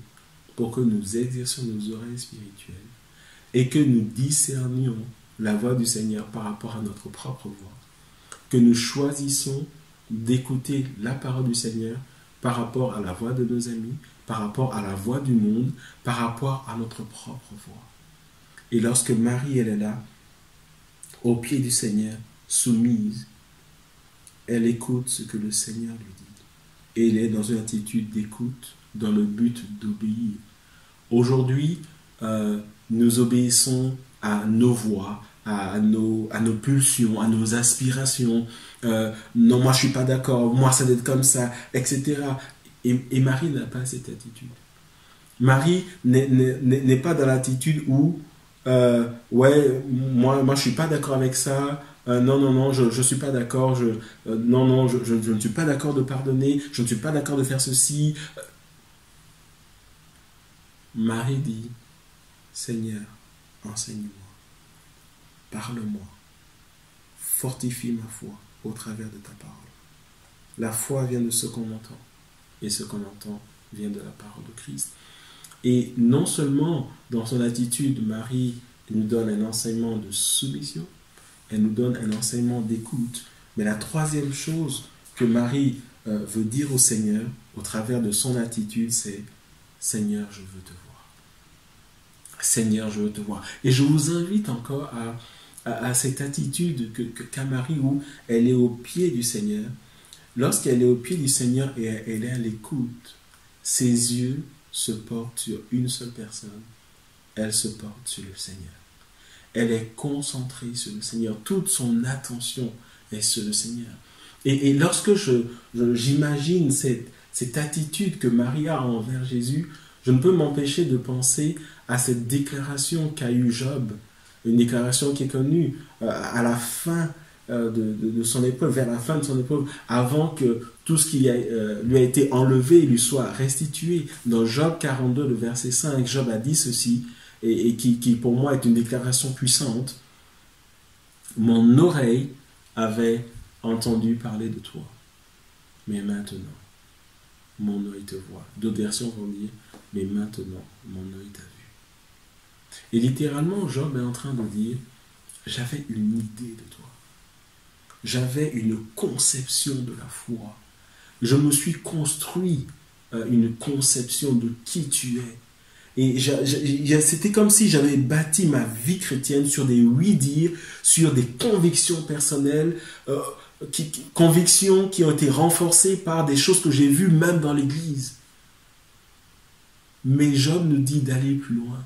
pour que nous exercions nos oreilles spirituelles et que nous discernions la voix du Seigneur par rapport à notre propre voix. Que nous choisissons d'écouter la parole du Seigneur par rapport à la voix de nos amis, par rapport à la voix du monde, par rapport à notre propre voix. Et lorsque Marie, elle est là, au pied du Seigneur, soumise, elle écoute ce que le Seigneur lui dit. Et elle est dans une attitude d'écoute, dans le but d'obéir. Aujourd'hui, nous obéissons à nos voix, à nos pulsions, à nos aspirations. Non, moi je suis pas d'accord, moi ça doit être comme ça, etc. Et Marie n'a pas cette attitude. Marie n'est pas dans l'attitude où ouais, moi je suis pas d'accord avec ça. Non, je suis pas d'accord. Je ne suis pas d'accord de pardonner. Je ne suis pas d'accord de faire ceci. Marie dit, Seigneur, enseigne-moi, parle-moi, fortifie ma foi au travers de ta parole. La foi vient de ce qu'on entend, et ce qu'on entend vient de la parole de Christ. Et non seulement dans son attitude, Marie nous donne un enseignement de soumission, elle nous donne un enseignement d'écoute, mais la troisième chose que Marie veut dire au Seigneur au travers de son attitude, c'est Seigneur, je veux te voir. Seigneur, je veux te voir. Et je vous invite encore à cette attitude qu'a Marie où elle est au pied du Seigneur. Lorsqu'elle est au pied du Seigneur et elle est à l'écoute, ses yeux se portent sur une seule personne. Elle se porte sur le Seigneur. Elle est concentrée sur le Seigneur. Toute son attention est sur le Seigneur. Et lorsque j'imagine cette attitude que Marie a envers Jésus, je ne peux m'empêcher de penser à cette déclaration qu'a eue Job, une déclaration qui est connue à la fin de son épreuve, vers la fin de son épreuve, avant que tout ce qui lui a été enlevé lui soit restitué. Dans Job 42, le verset 5, Job a dit ceci, et qui pour moi est une déclaration puissante. Mon oreille avait entendu parler de toi, mais maintenant, mon œil te voit. D'autres versions vont dire, mais maintenant, mon œil t'a vu. Et littéralement, Job est en train de dire, j'avais une idée de toi. J'avais une conception de la foi. Je me suis construit une conception de qui tu es. Et c'était comme si j'avais bâti ma vie chrétienne sur des oui-dire, sur des convictions personnelles, convictions qui ont été renforcées par des choses que j'ai vues même dans l'Église. Mais Job nous dit d'aller plus loin.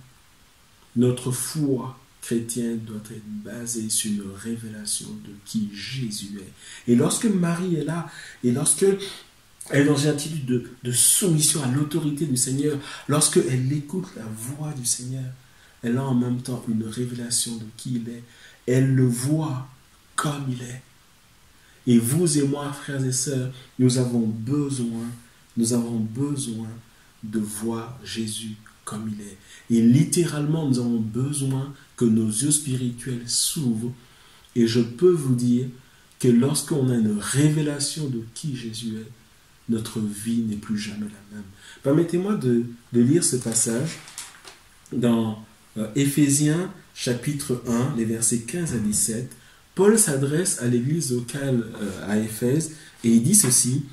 Notre foi chrétienne doit être basée sur une révélation de qui Jésus est. Et lorsque Marie est là, et lorsque elle est dans une attitude de soumission à l'autorité du Seigneur, lorsqu'elle écoute la voix du Seigneur, elle a en même temps une révélation de qui il est. Elle le voit comme il est. Et vous et moi, frères et sœurs, nous avons besoin de voir Jésus comme il est. Et littéralement, nous avons besoin que nos yeux spirituels s'ouvrent. Et je peux vous dire que lorsqu'on a une révélation de qui Jésus est, notre vie n'est plus jamais la même. Permettez-moi de lire ce passage dans Éphésiens chapitre 1, les versets 15 à 17. Paul s'adresse à l'église locale à Éphèse et il dit ceci: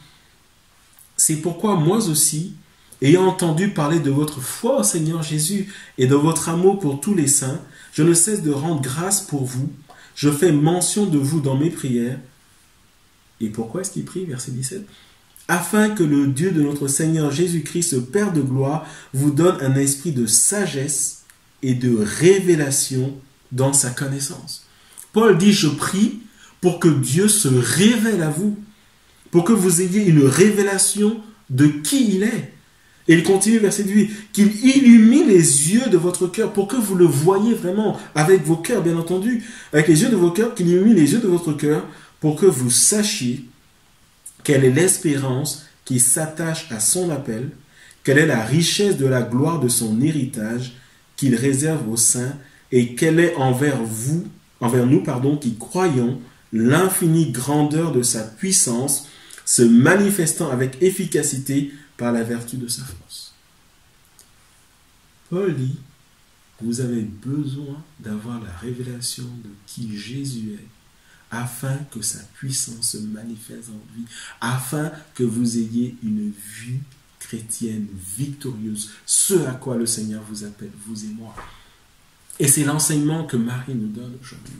« C'est pourquoi moi aussi, ayant entendu parler de votre foi au Seigneur Jésus et de votre amour pour tous les saints, je ne cesse de rendre grâce pour vous. Je fais mention de vous dans mes prières. » Et pourquoi est-ce qu'il prie? Verset 17. « Afin que le Dieu de notre Seigneur Jésus-Christ, le Père de gloire, vous donne un esprit de sagesse et de révélation dans sa connaissance. » Paul dit, je prie pour que Dieu se révèle à vous, pour que vous ayez une révélation de qui il est. Et il continue, verset 8, qu'il illumine les yeux de votre cœur pour que vous le voyiez vraiment avec vos cœurs, bien entendu, avec les yeux de vos cœurs, qu'il illumine les yeux de votre cœur pour que vous sachiez quelle est l'espérance qui s'attache à son appel, quelle est la richesse de la gloire de son héritage qu'il réserve aux saints et quelle est envers nous, qui croyons, l'infinie grandeur de sa puissance, se manifestant avec efficacité par la vertu de sa force. Paul dit, vous avez besoin d'avoir la révélation de qui Jésus est, afin que sa puissance se manifeste en vie, afin que vous ayez une vie chrétienne victorieuse, ce à quoi le Seigneur vous appelle, vous et moi. Et c'est l'enseignement que Marie nous donne aujourd'hui.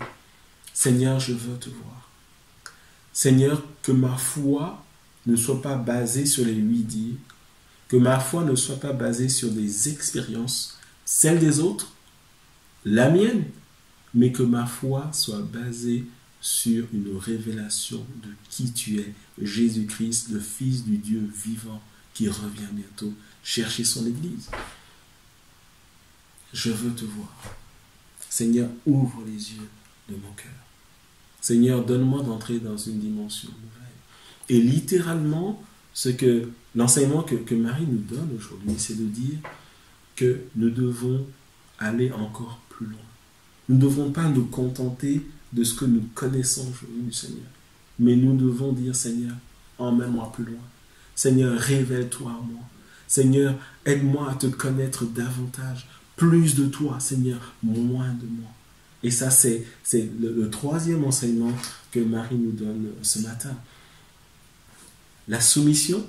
Seigneur, je veux te voir. Seigneur, que ma foi ne soit pas basée sur les oui-dire, que ma foi ne soit pas basée sur des expériences, celles des autres, la mienne, mais que ma foi soit basée sur une révélation de qui tu es, Jésus-Christ, le Fils du Dieu vivant, qui revient bientôt chercher son Église. Je veux te voir. Seigneur, ouvre les yeux de mon cœur. Seigneur, donne-moi d'entrer dans une dimension nouvelle. Et littéralement, l'enseignement que Marie nous donne aujourd'hui, c'est de dire que nous devons aller encore plus loin. Nous ne devons pas nous contenter de ce que nous connaissons aujourd'hui du Seigneur. Mais nous devons dire, Seigneur, emmène-moi plus loin. Seigneur, révèle-toi à moi. Seigneur, aide-moi à te connaître davantage. Plus de toi, Seigneur, moins de moi. Et ça, c'est le troisième enseignement que Marie nous donne ce matin. La soumission,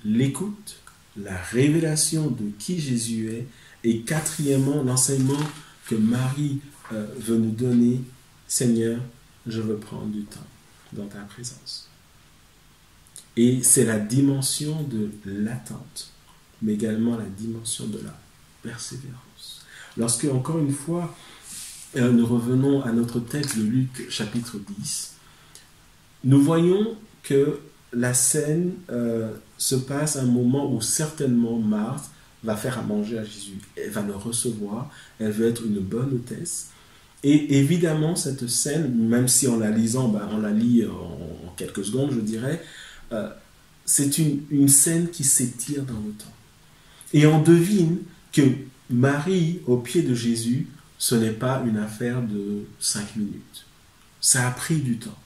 l'écoute, la révélation de qui Jésus est. Et quatrièmement, l'enseignement que Marie veut nous donner. Seigneur, je veux prendre du temps dans ta présence. Et c'est la dimension de l'attente, mais également la dimension de la persévérance. Lorsque, encore une fois, nous revenons à notre texte de Luc chapitre 10, nous voyons que la scène se passe à un moment où certainement Marthe va faire à manger à Jésus. Elle va le recevoir, elle veut être une bonne hôtesse. Et évidemment, cette scène, même si en la lisant, on la lit en quelques secondes, je dirais, c'est une scène qui s'étire dans le temps. Et on devine que Marie, au pied de Jésus, ce n'est pas une affaire de 5 minutes. Ça a pris du temps.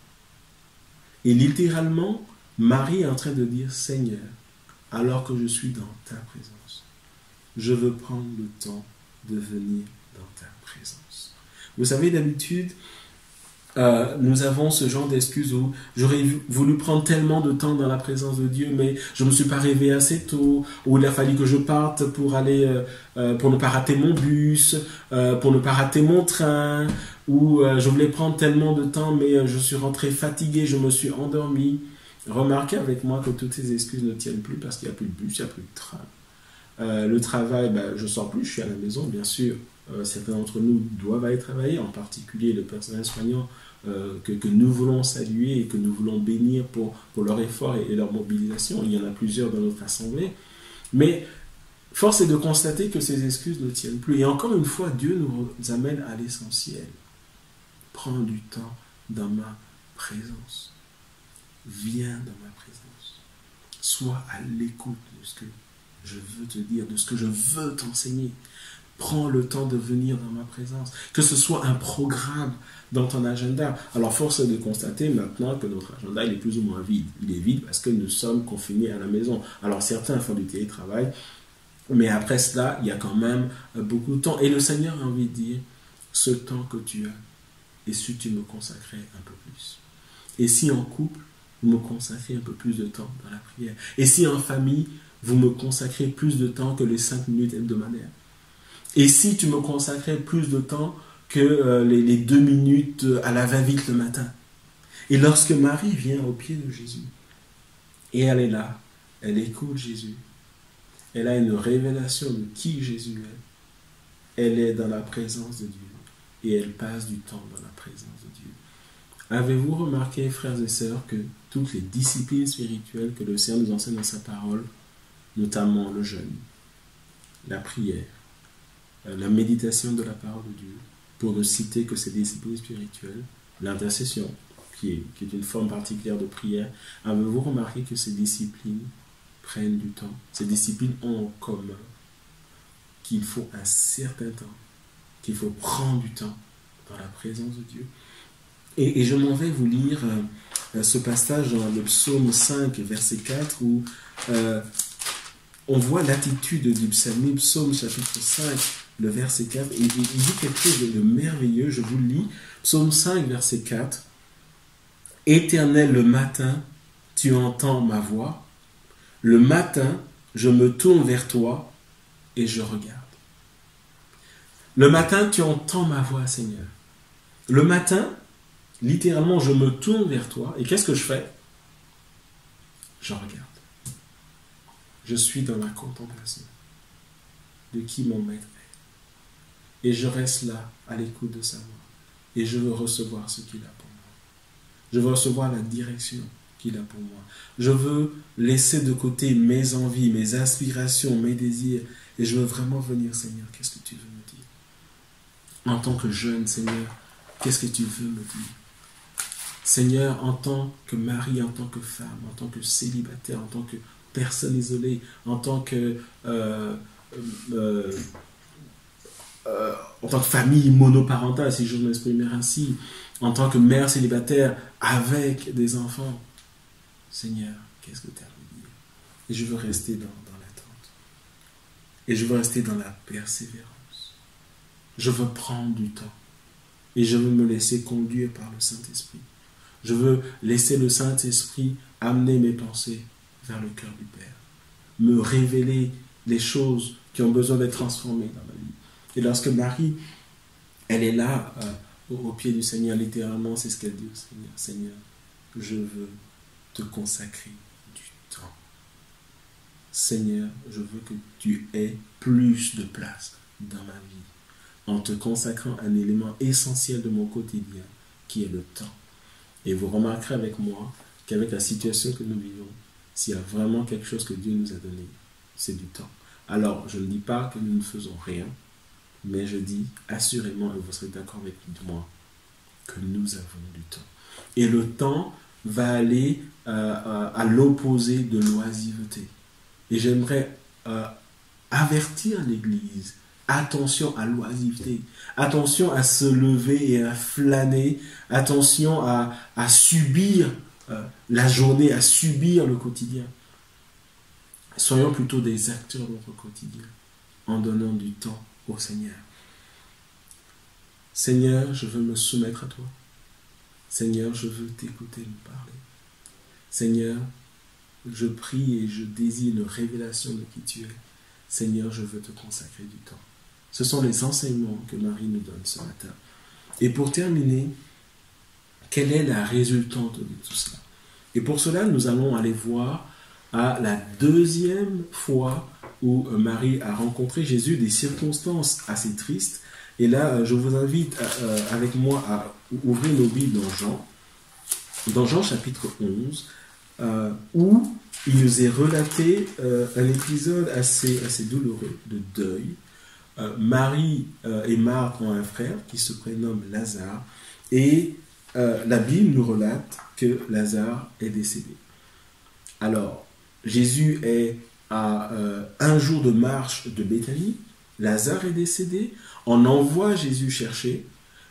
Et littéralement, Marie est en train de dire, Seigneur, alors que je suis dans ta présence, je veux prendre le temps de venir dans ta présence. Vous savez, d'habitude, nous avons ce genre d'excuses où j'aurais voulu prendre tellement de temps dans la présence de Dieu, mais je ne me suis pas réveillé assez tôt, ou il a fallu que je parte pour aller, pour ne pas rater mon bus, pour ne pas rater mon train, ou je voulais prendre tellement de temps, mais je suis rentré fatigué, je me suis endormi. Remarquez avec moi que toutes ces excuses ne tiennent plus parce qu'il n'y a plus de bus, il n'y a plus de train. Le travail, je ne sors plus, je suis à la maison, bien sûr. Certains d'entre nous doivent aller travailler, en particulier le personnel soignant que nous voulons saluer et que nous voulons bénir pour leur effort et leur mobilisation. Il y en a plusieurs dans notre assemblée. Mais force est de constater que ces excuses ne tiennent plus. Et encore une fois, Dieu nous amène à l'essentiel. Prends du temps dans ma présence. Viens dans ma présence. Sois à l'écoute de ce que je veux te dire, de ce que je veux t'enseigner. Prends le temps de venir dans ma présence. Que ce soit un programme dans ton agenda. Alors, force est de constater maintenant que notre agenda il est plus ou moins vide. Il est vide parce que nous sommes confinés à la maison. Alors, certains font du télétravail, mais après cela, il y a quand même beaucoup de temps. Et le Seigneur a envie de dire, ce temps que tu as, et si tu me consacrais un peu plus. Et si en couple, vous me consacrez un peu plus de temps dans la prière. Et si en famille, vous me consacrez plus de temps que les 5 minutes hebdomadaires. Et si tu me consacrais plus de temps que les 2 minutes à la va-vite le matin. Et lorsque Marie vient au pied de Jésus, et elle est là, elle écoute Jésus, elle a une révélation de qui Jésus est, elle est dans la présence de Dieu, et elle passe du temps dans la présence de Dieu. Avez-vous remarqué, frères et sœurs, que toutes les disciplines spirituelles que le Seigneur nous enseigne dans sa parole, notamment le jeûne, la prière, la méditation de la parole de Dieu, pour ne citer que ces disciplines spirituelles, l'intercession, qui est une forme particulière de prière, avez-vous remarqué que ces disciplines prennent du temps? Ces disciplines ont en commun qu'il faut un certain temps, qu'il faut prendre du temps dans la présence de Dieu. Et je m'en vais vous lire ce passage dans le psaume 5, verset 4, où on voit l'attitude du psalmiste, psaume chapitre 5, le verset 4, et il dit quelque chose de merveilleux, je vous le lis, psaume 5, verset 4, « Éternel, le matin, tu entends ma voix, le matin, je me tourne vers toi et je regarde. » Le matin, tu entends ma voix, Seigneur. Le matin, littéralement, je me tourne vers toi, et qu'est-ce que je fais? Je regarde. Je suis dans la contemplation de qui mon maître est. Et je reste là, à l'écoute de sa voix. Et je veux recevoir ce qu'il a pour moi. Je veux recevoir la direction qu'il a pour moi. Je veux laisser de côté mes envies, mes aspirations, mes désirs. Et je veux vraiment venir, Seigneur, qu'est-ce que tu veux me dire? En tant que jeune, Seigneur, qu'est-ce que tu veux me dire? Seigneur, en tant que mari, en tant que femme, en tant que célibataire, en tant que personne isolée, en tant que famille monoparentale, si je m'exprimer ainsi, en tant que mère célibataire avec des enfants. Seigneur, qu'est-ce que tu as à me dire? Et je veux rester dans l'attente. Et je veux rester dans la persévérance. Je veux prendre du temps. Et je veux me laisser conduire par le Saint-Esprit. Je veux laisser le Saint-Esprit amener mes pensées vers le cœur du Père. Me révéler les choses qui ont besoin d'être transformées dans ma vie. Et lorsque Marie, elle est là au pied du Seigneur, littéralement, c'est ce qu'elle dit au Seigneur. Seigneur, je veux te consacrer du temps. Seigneur, je veux que tu aies plus de place dans ma vie, en te consacrant un élément essentiel de mon quotidien, qui est le temps. Et vous remarquerez avec moi qu'avec la situation que nous vivons, s'il y a vraiment quelque chose que Dieu nous a donné, c'est du temps. Alors, je ne dis pas que nous ne faisons rien, mais je dis assurément, et vous serez d'accord avec moi, que nous avons du temps. Et le temps va aller à l'opposé de l'oisiveté. Et j'aimerais avertir l'Église. Attention à l'oisiveté, attention à se lever et à flâner, attention à subir la journée, à subir le quotidien. Soyons plutôt des acteurs de notre quotidien en donnant du temps au Seigneur. Seigneur, je veux me soumettre à toi. Seigneur, je veux t'écouter me parler. Seigneur, je prie et je désire une révélation de qui tu es. Seigneur, je veux te consacrer du temps. Ce sont les enseignements que Marie nous donne ce matin. Et pour terminer, quelle est la résultante de tout cela? Et pour cela, nous allons aller voir à la deuxième fois où Marie a rencontré Jésus, des circonstances assez tristes. Et là, je vous invite avec moi à ouvrir nos Bibles dans Jean chapitre 11, où il nous est relaté un épisode assez douloureux de deuil. Marie et Marthe ont un frère qui se prénomme Lazare. Et la Bible nous relate que Lazare est décédé. Alors, Jésus est à un jour de marche de Béthanie. Lazare est décédé. On envoie Jésus chercher.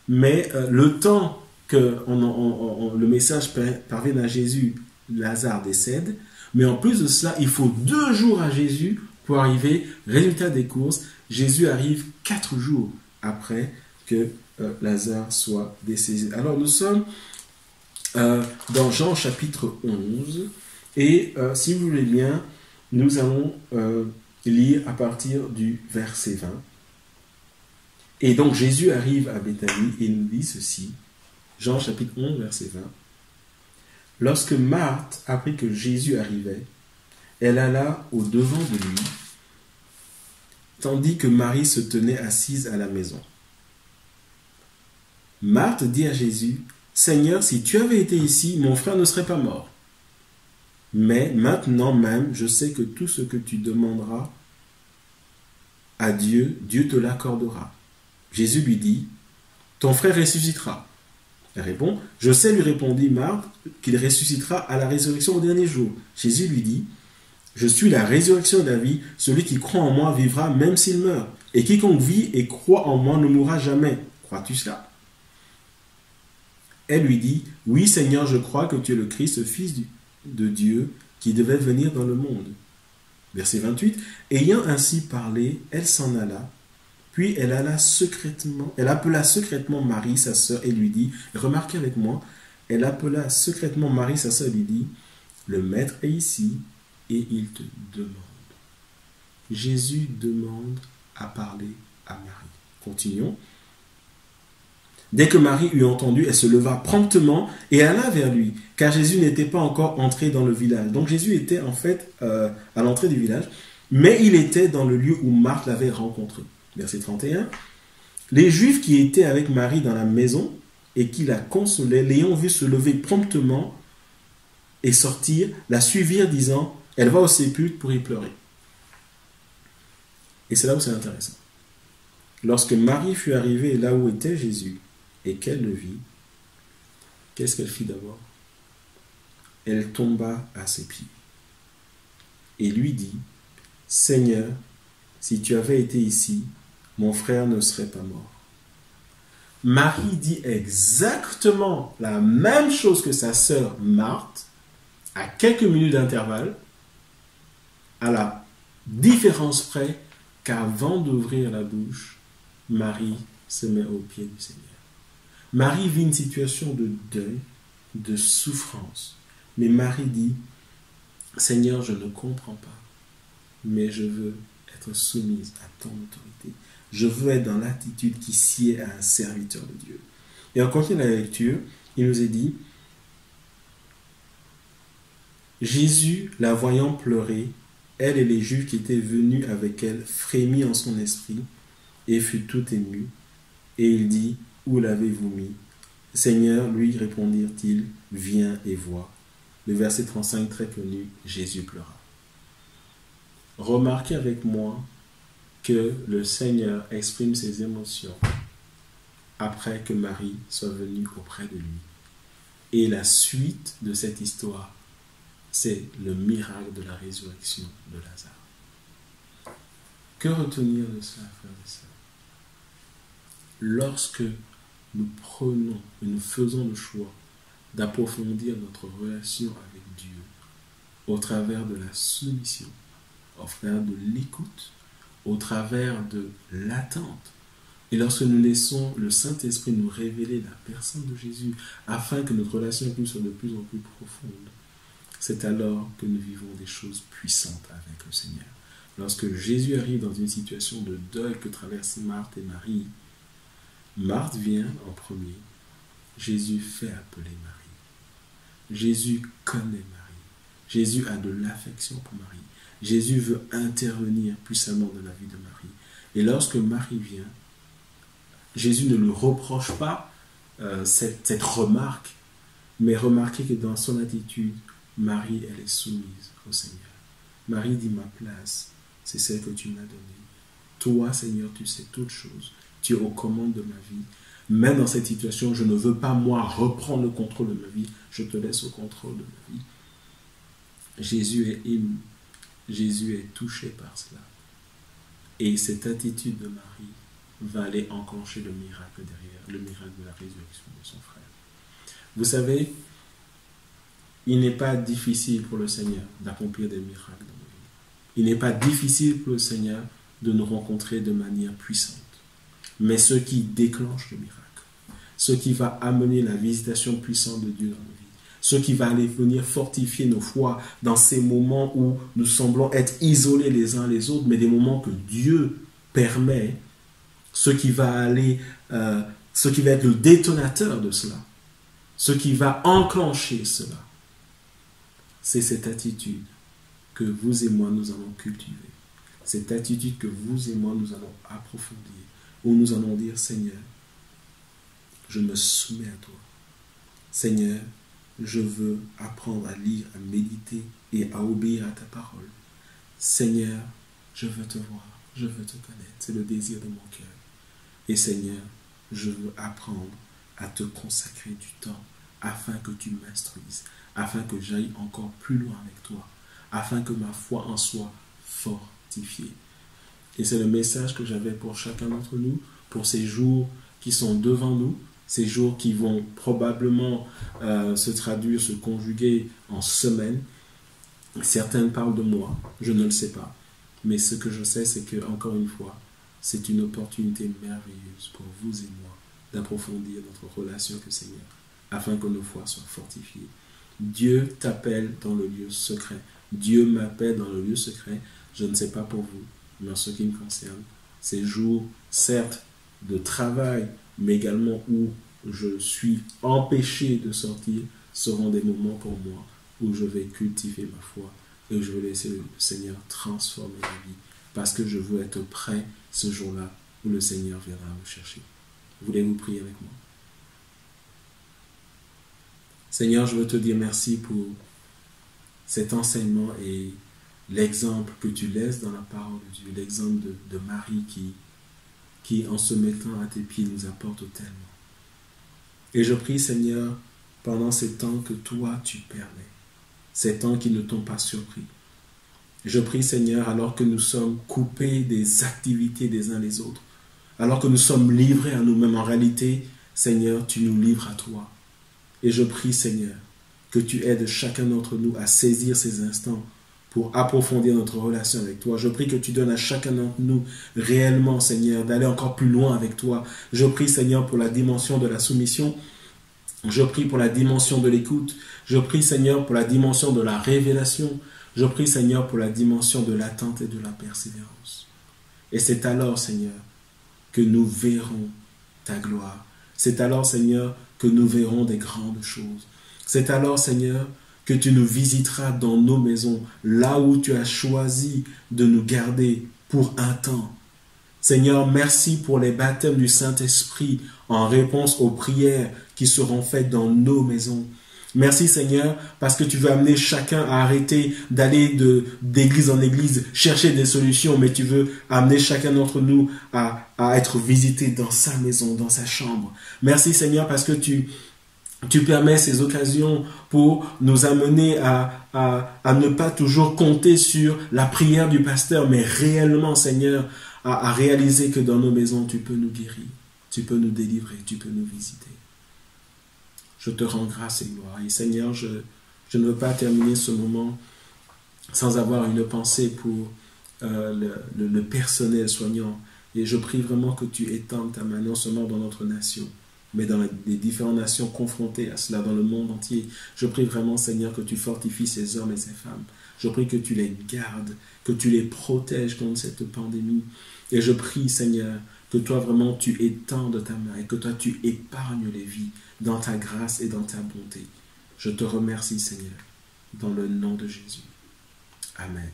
Mais le temps que le message parvienne à Jésus, Lazare décède. Mais en plus de cela, il faut 2 jours à Jésus pour arriver. Résultat des courses, Jésus arrive 4 jours après que Lazare soit décédé. Alors nous sommes dans Jean chapitre 11. Et si vous voulez bien, nous allons lire à partir du verset 20. Et donc Jésus arrive à Béthanie et nous dit ceci. Jean chapitre 11, verset 20. Lorsque Marthe apprit que Jésus arrivait, elle alla au-devant de lui, tandis que Marie se tenait assise à la maison. Marthe dit à Jésus, « Seigneur, si tu avais été ici, mon frère ne serait pas mort. Mais maintenant même, je sais que tout ce que tu demanderas à Dieu, Dieu te l'accordera. » Jésus lui dit, « Ton frère ressuscitera. » Elle répond, « Je sais, lui répondit Marthe, qu'il ressuscitera à la résurrection au dernier jour. » Jésus lui dit, « Je suis la résurrection et la vie. Celui qui croit en moi vivra même s'il meurt. Et quiconque vit et croit en moi ne mourra jamais. Crois-tu cela ?» Elle lui dit, « Oui, Seigneur, je crois que tu es le Christ, Fils de Dieu, qui devait venir dans le monde. » Verset 28. Ayant ainsi parlé, elle s'en alla. Puis elle appela secrètement Marie, sa sœur, et lui dit, remarquez avec moi, elle appela secrètement Marie, sa sœur, et lui dit, le maître est ici et il te demande. Jésus demande à parler à Marie. Continuons. Dès que Marie eut entendu, elle se leva promptement et alla vers lui, car Jésus n'était pas encore entré dans le village. Donc Jésus était en fait à l'entrée du village, mais il était dans le lieu où Marthe l'avait rencontré. Verset 31. Les Juifs qui étaient avec Marie dans la maison et qui la consolaient, l'ayant vue se lever promptement et sortir, la suivirent disant, elle va au sépulcre pour y pleurer. Et c'est là où c'est intéressant. Lorsque Marie fut arrivée là où était Jésus et qu'elle le vit, qu'est-ce qu'elle fit d'abord? Elle tomba à ses pieds et lui dit, Seigneur, si tu avais été ici, mon frère ne serait pas mort. Marie dit exactement la même chose que sa sœur Marthe, à quelques minutes d'intervalle, à la différence près qu'avant d'ouvrir la bouche, Marie se met aux pieds du Seigneur. Marie vit une situation de deuil, de souffrance. Mais Marie dit, Seigneur, je ne comprends pas, mais je veux être soumise à ton autorité. Je veux être dans l'attitude qui sied à un serviteur de Dieu. Et en continuant la lecture, il nous est dit, Jésus, la voyant pleurer, elle et les Juifs qui étaient venus avec elle, frémit en son esprit et fut tout ému. Et il dit, où l'avez-vous mis? Seigneur, lui répondirent-ils, viens et vois. Le verset 35, très connu, Jésus pleura. Remarquez avec moi que le Seigneur exprime ses émotions après que Marie soit venue auprès de lui. Et la suite de cette histoire, c'est le miracle de la résurrection de Lazare. Que retenir de cela, frères et sœurs? Lorsque nous prenons et nous faisons le choix d'approfondir notre relation avec Dieu au travers de la soumission, au travers de l'écoute, au travers de l'attente, et lorsque nous laissons le Saint-Esprit nous révéler la personne de Jésus afin que notre relation avec lui soit de plus en plus profonde, c'est alors que nous vivons des choses puissantes avec le Seigneur. Lorsque Jésus arrive dans une situation de deuil que traversent Marthe et Marie, Marthe vient en premier. Jésus fait appeler Marie. Jésus connaît Marie. Jésus a de l'affection pour Marie. Jésus veut intervenir puissamment dans la vie de Marie. Et lorsque Marie vient, Jésus ne lui reproche pas cette remarque, mais remarquez que dans son attitude, Marie, elle est soumise au Seigneur. Marie dit, ma place, c'est celle que tu m'as donnée. Toi, Seigneur, tu sais toutes choses. Tu es aux commandes de ma vie. Même dans cette situation, je ne veux pas, moi, reprendre le contrôle de ma vie. Je te laisse au contrôle de ma vie. Jésus est ému. Jésus est touché par cela. Et cette attitude de Marie va aller enclencher le miracle derrière, le miracle de la résurrection de son frère. Vous savez, il n'est pas difficile pour le Seigneur d'accomplir des miracles dans nos vies. Il n'est pas difficile pour le Seigneur de nous rencontrer de manière puissante. Mais ce qui déclenche le miracle, ce qui va amener la visitation puissante de Dieu dans nos vies, ce qui va aller venir fortifier nos foi dans ces moments où nous semblons être isolés les uns les autres, mais des moments que Dieu permet, ce qui va être le détonateur de cela, ce qui va enclencher cela, c'est cette attitude que vous et moi nous allons cultiver, cette attitude que vous et moi nous allons approfondir, où nous allons dire, Seigneur, je me soumets à toi. Seigneur, je veux apprendre à lire, à méditer et à obéir à ta parole. Seigneur, je veux te voir, je veux te connaître. C'est le désir de mon cœur. Et Seigneur, je veux apprendre à te consacrer du temps afin que tu m'instruises, afin que j'aille encore plus loin avec toi, afin que ma foi en soit fortifiée. Et c'est le message que j'avais pour chacun d'entre nous, pour ces jours qui sont devant nous, ces jours qui vont probablement se traduire, se conjuguer en semaines. Certains parlent de mois, je ne le sais pas. Mais ce que je sais, c'est que, encore une fois, c'est une opportunité merveilleuse pour vous et moi d'approfondir notre relation avec le Seigneur, afin que nos foi soient fortifiées. Dieu t'appelle dans le lieu secret. Dieu m'appelle dans le lieu secret. Je ne sais pas pour vous, mais en ce qui me concerne, ces jours, certes, de travail, mais également où je suis empêché de sortir, seront des moments pour moi où je vais cultiver ma foi et où je vais laisser le Seigneur transformer ma vie, parce que je veux être prêt ce jour-là où le Seigneur viendra me chercher. Voulez-vous prier avec moi? Seigneur, je veux te dire merci pour cet enseignement et l'exemple que tu laisses dans la parole de Dieu, l'exemple de Marie qui, en se mettant à tes pieds, nous apporte tellement. Et je prie, Seigneur, pendant ces temps que toi, tu permets, ces temps qui ne t'ont pas surpris. Je prie, Seigneur, alors que nous sommes coupés des activités des uns des autres, alors que nous sommes livrés à nous-mêmes, en réalité, Seigneur, tu nous livres à toi. Et je prie, Seigneur, que tu aides chacun d'entre nous à saisir ces instants pour approfondir notre relation avec toi. Je prie que tu donnes à chacun d'entre nous réellement, Seigneur, d'aller encore plus loin avec toi. Je prie, Seigneur, pour la dimension de la soumission. Je prie pour la dimension de l'écoute. Je prie, Seigneur, pour la dimension de la révélation. Je prie, Seigneur, pour la dimension de l'attente et de la persévérance. Et c'est alors, Seigneur, que nous verrons ta gloire. C'est alors, Seigneur, que nous verrons des grandes choses. C'est alors, Seigneur, que tu nous visiteras dans nos maisons, là où tu as choisi de nous garder pour un temps. Seigneur, merci pour les baptêmes du Saint-Esprit en réponse aux prières qui seront faites dans nos maisons. Merci, Seigneur, parce que tu veux amener chacun à arrêter d'aller d'église en église chercher des solutions, mais tu veux amener chacun d'entre nous à être visité dans sa maison, dans sa chambre. Merci, Seigneur, parce que tu permets ces occasions pour nous amener à ne pas toujours compter sur la prière du pasteur, mais réellement, Seigneur, à réaliser que dans nos maisons, tu peux nous guérir, tu peux nous délivrer, tu peux nous visiter. Je te rends grâce et gloire. Et Seigneur, je ne veux pas terminer ce moment sans avoir une pensée pour le personnel soignant. Et je prie vraiment que tu étendes ta main, non seulement dans notre nation, mais dans les différentes nations confrontées à cela, dans le monde entier. Je prie vraiment, Seigneur, que tu fortifies ces hommes et ces femmes. Je prie que tu les gardes, que tu les protèges contre cette pandémie. Et je prie, Seigneur, que toi vraiment tu étendes ta main et que toi tu épargnes les vies dans ta grâce et dans ta bonté. Je te remercie, Seigneur, dans le nom de Jésus. Amen.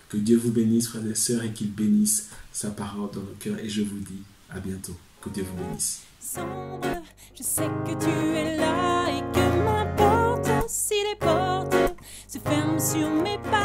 Que Dieu vous bénisse, frères et sœurs, et qu'il bénisse sa parole dans nos cœurs. Et je vous dis à bientôt. Que Dieu vous bénisse. Sombre, je sais que tu es là et que m'importe si les portes se ferment sur mes pas.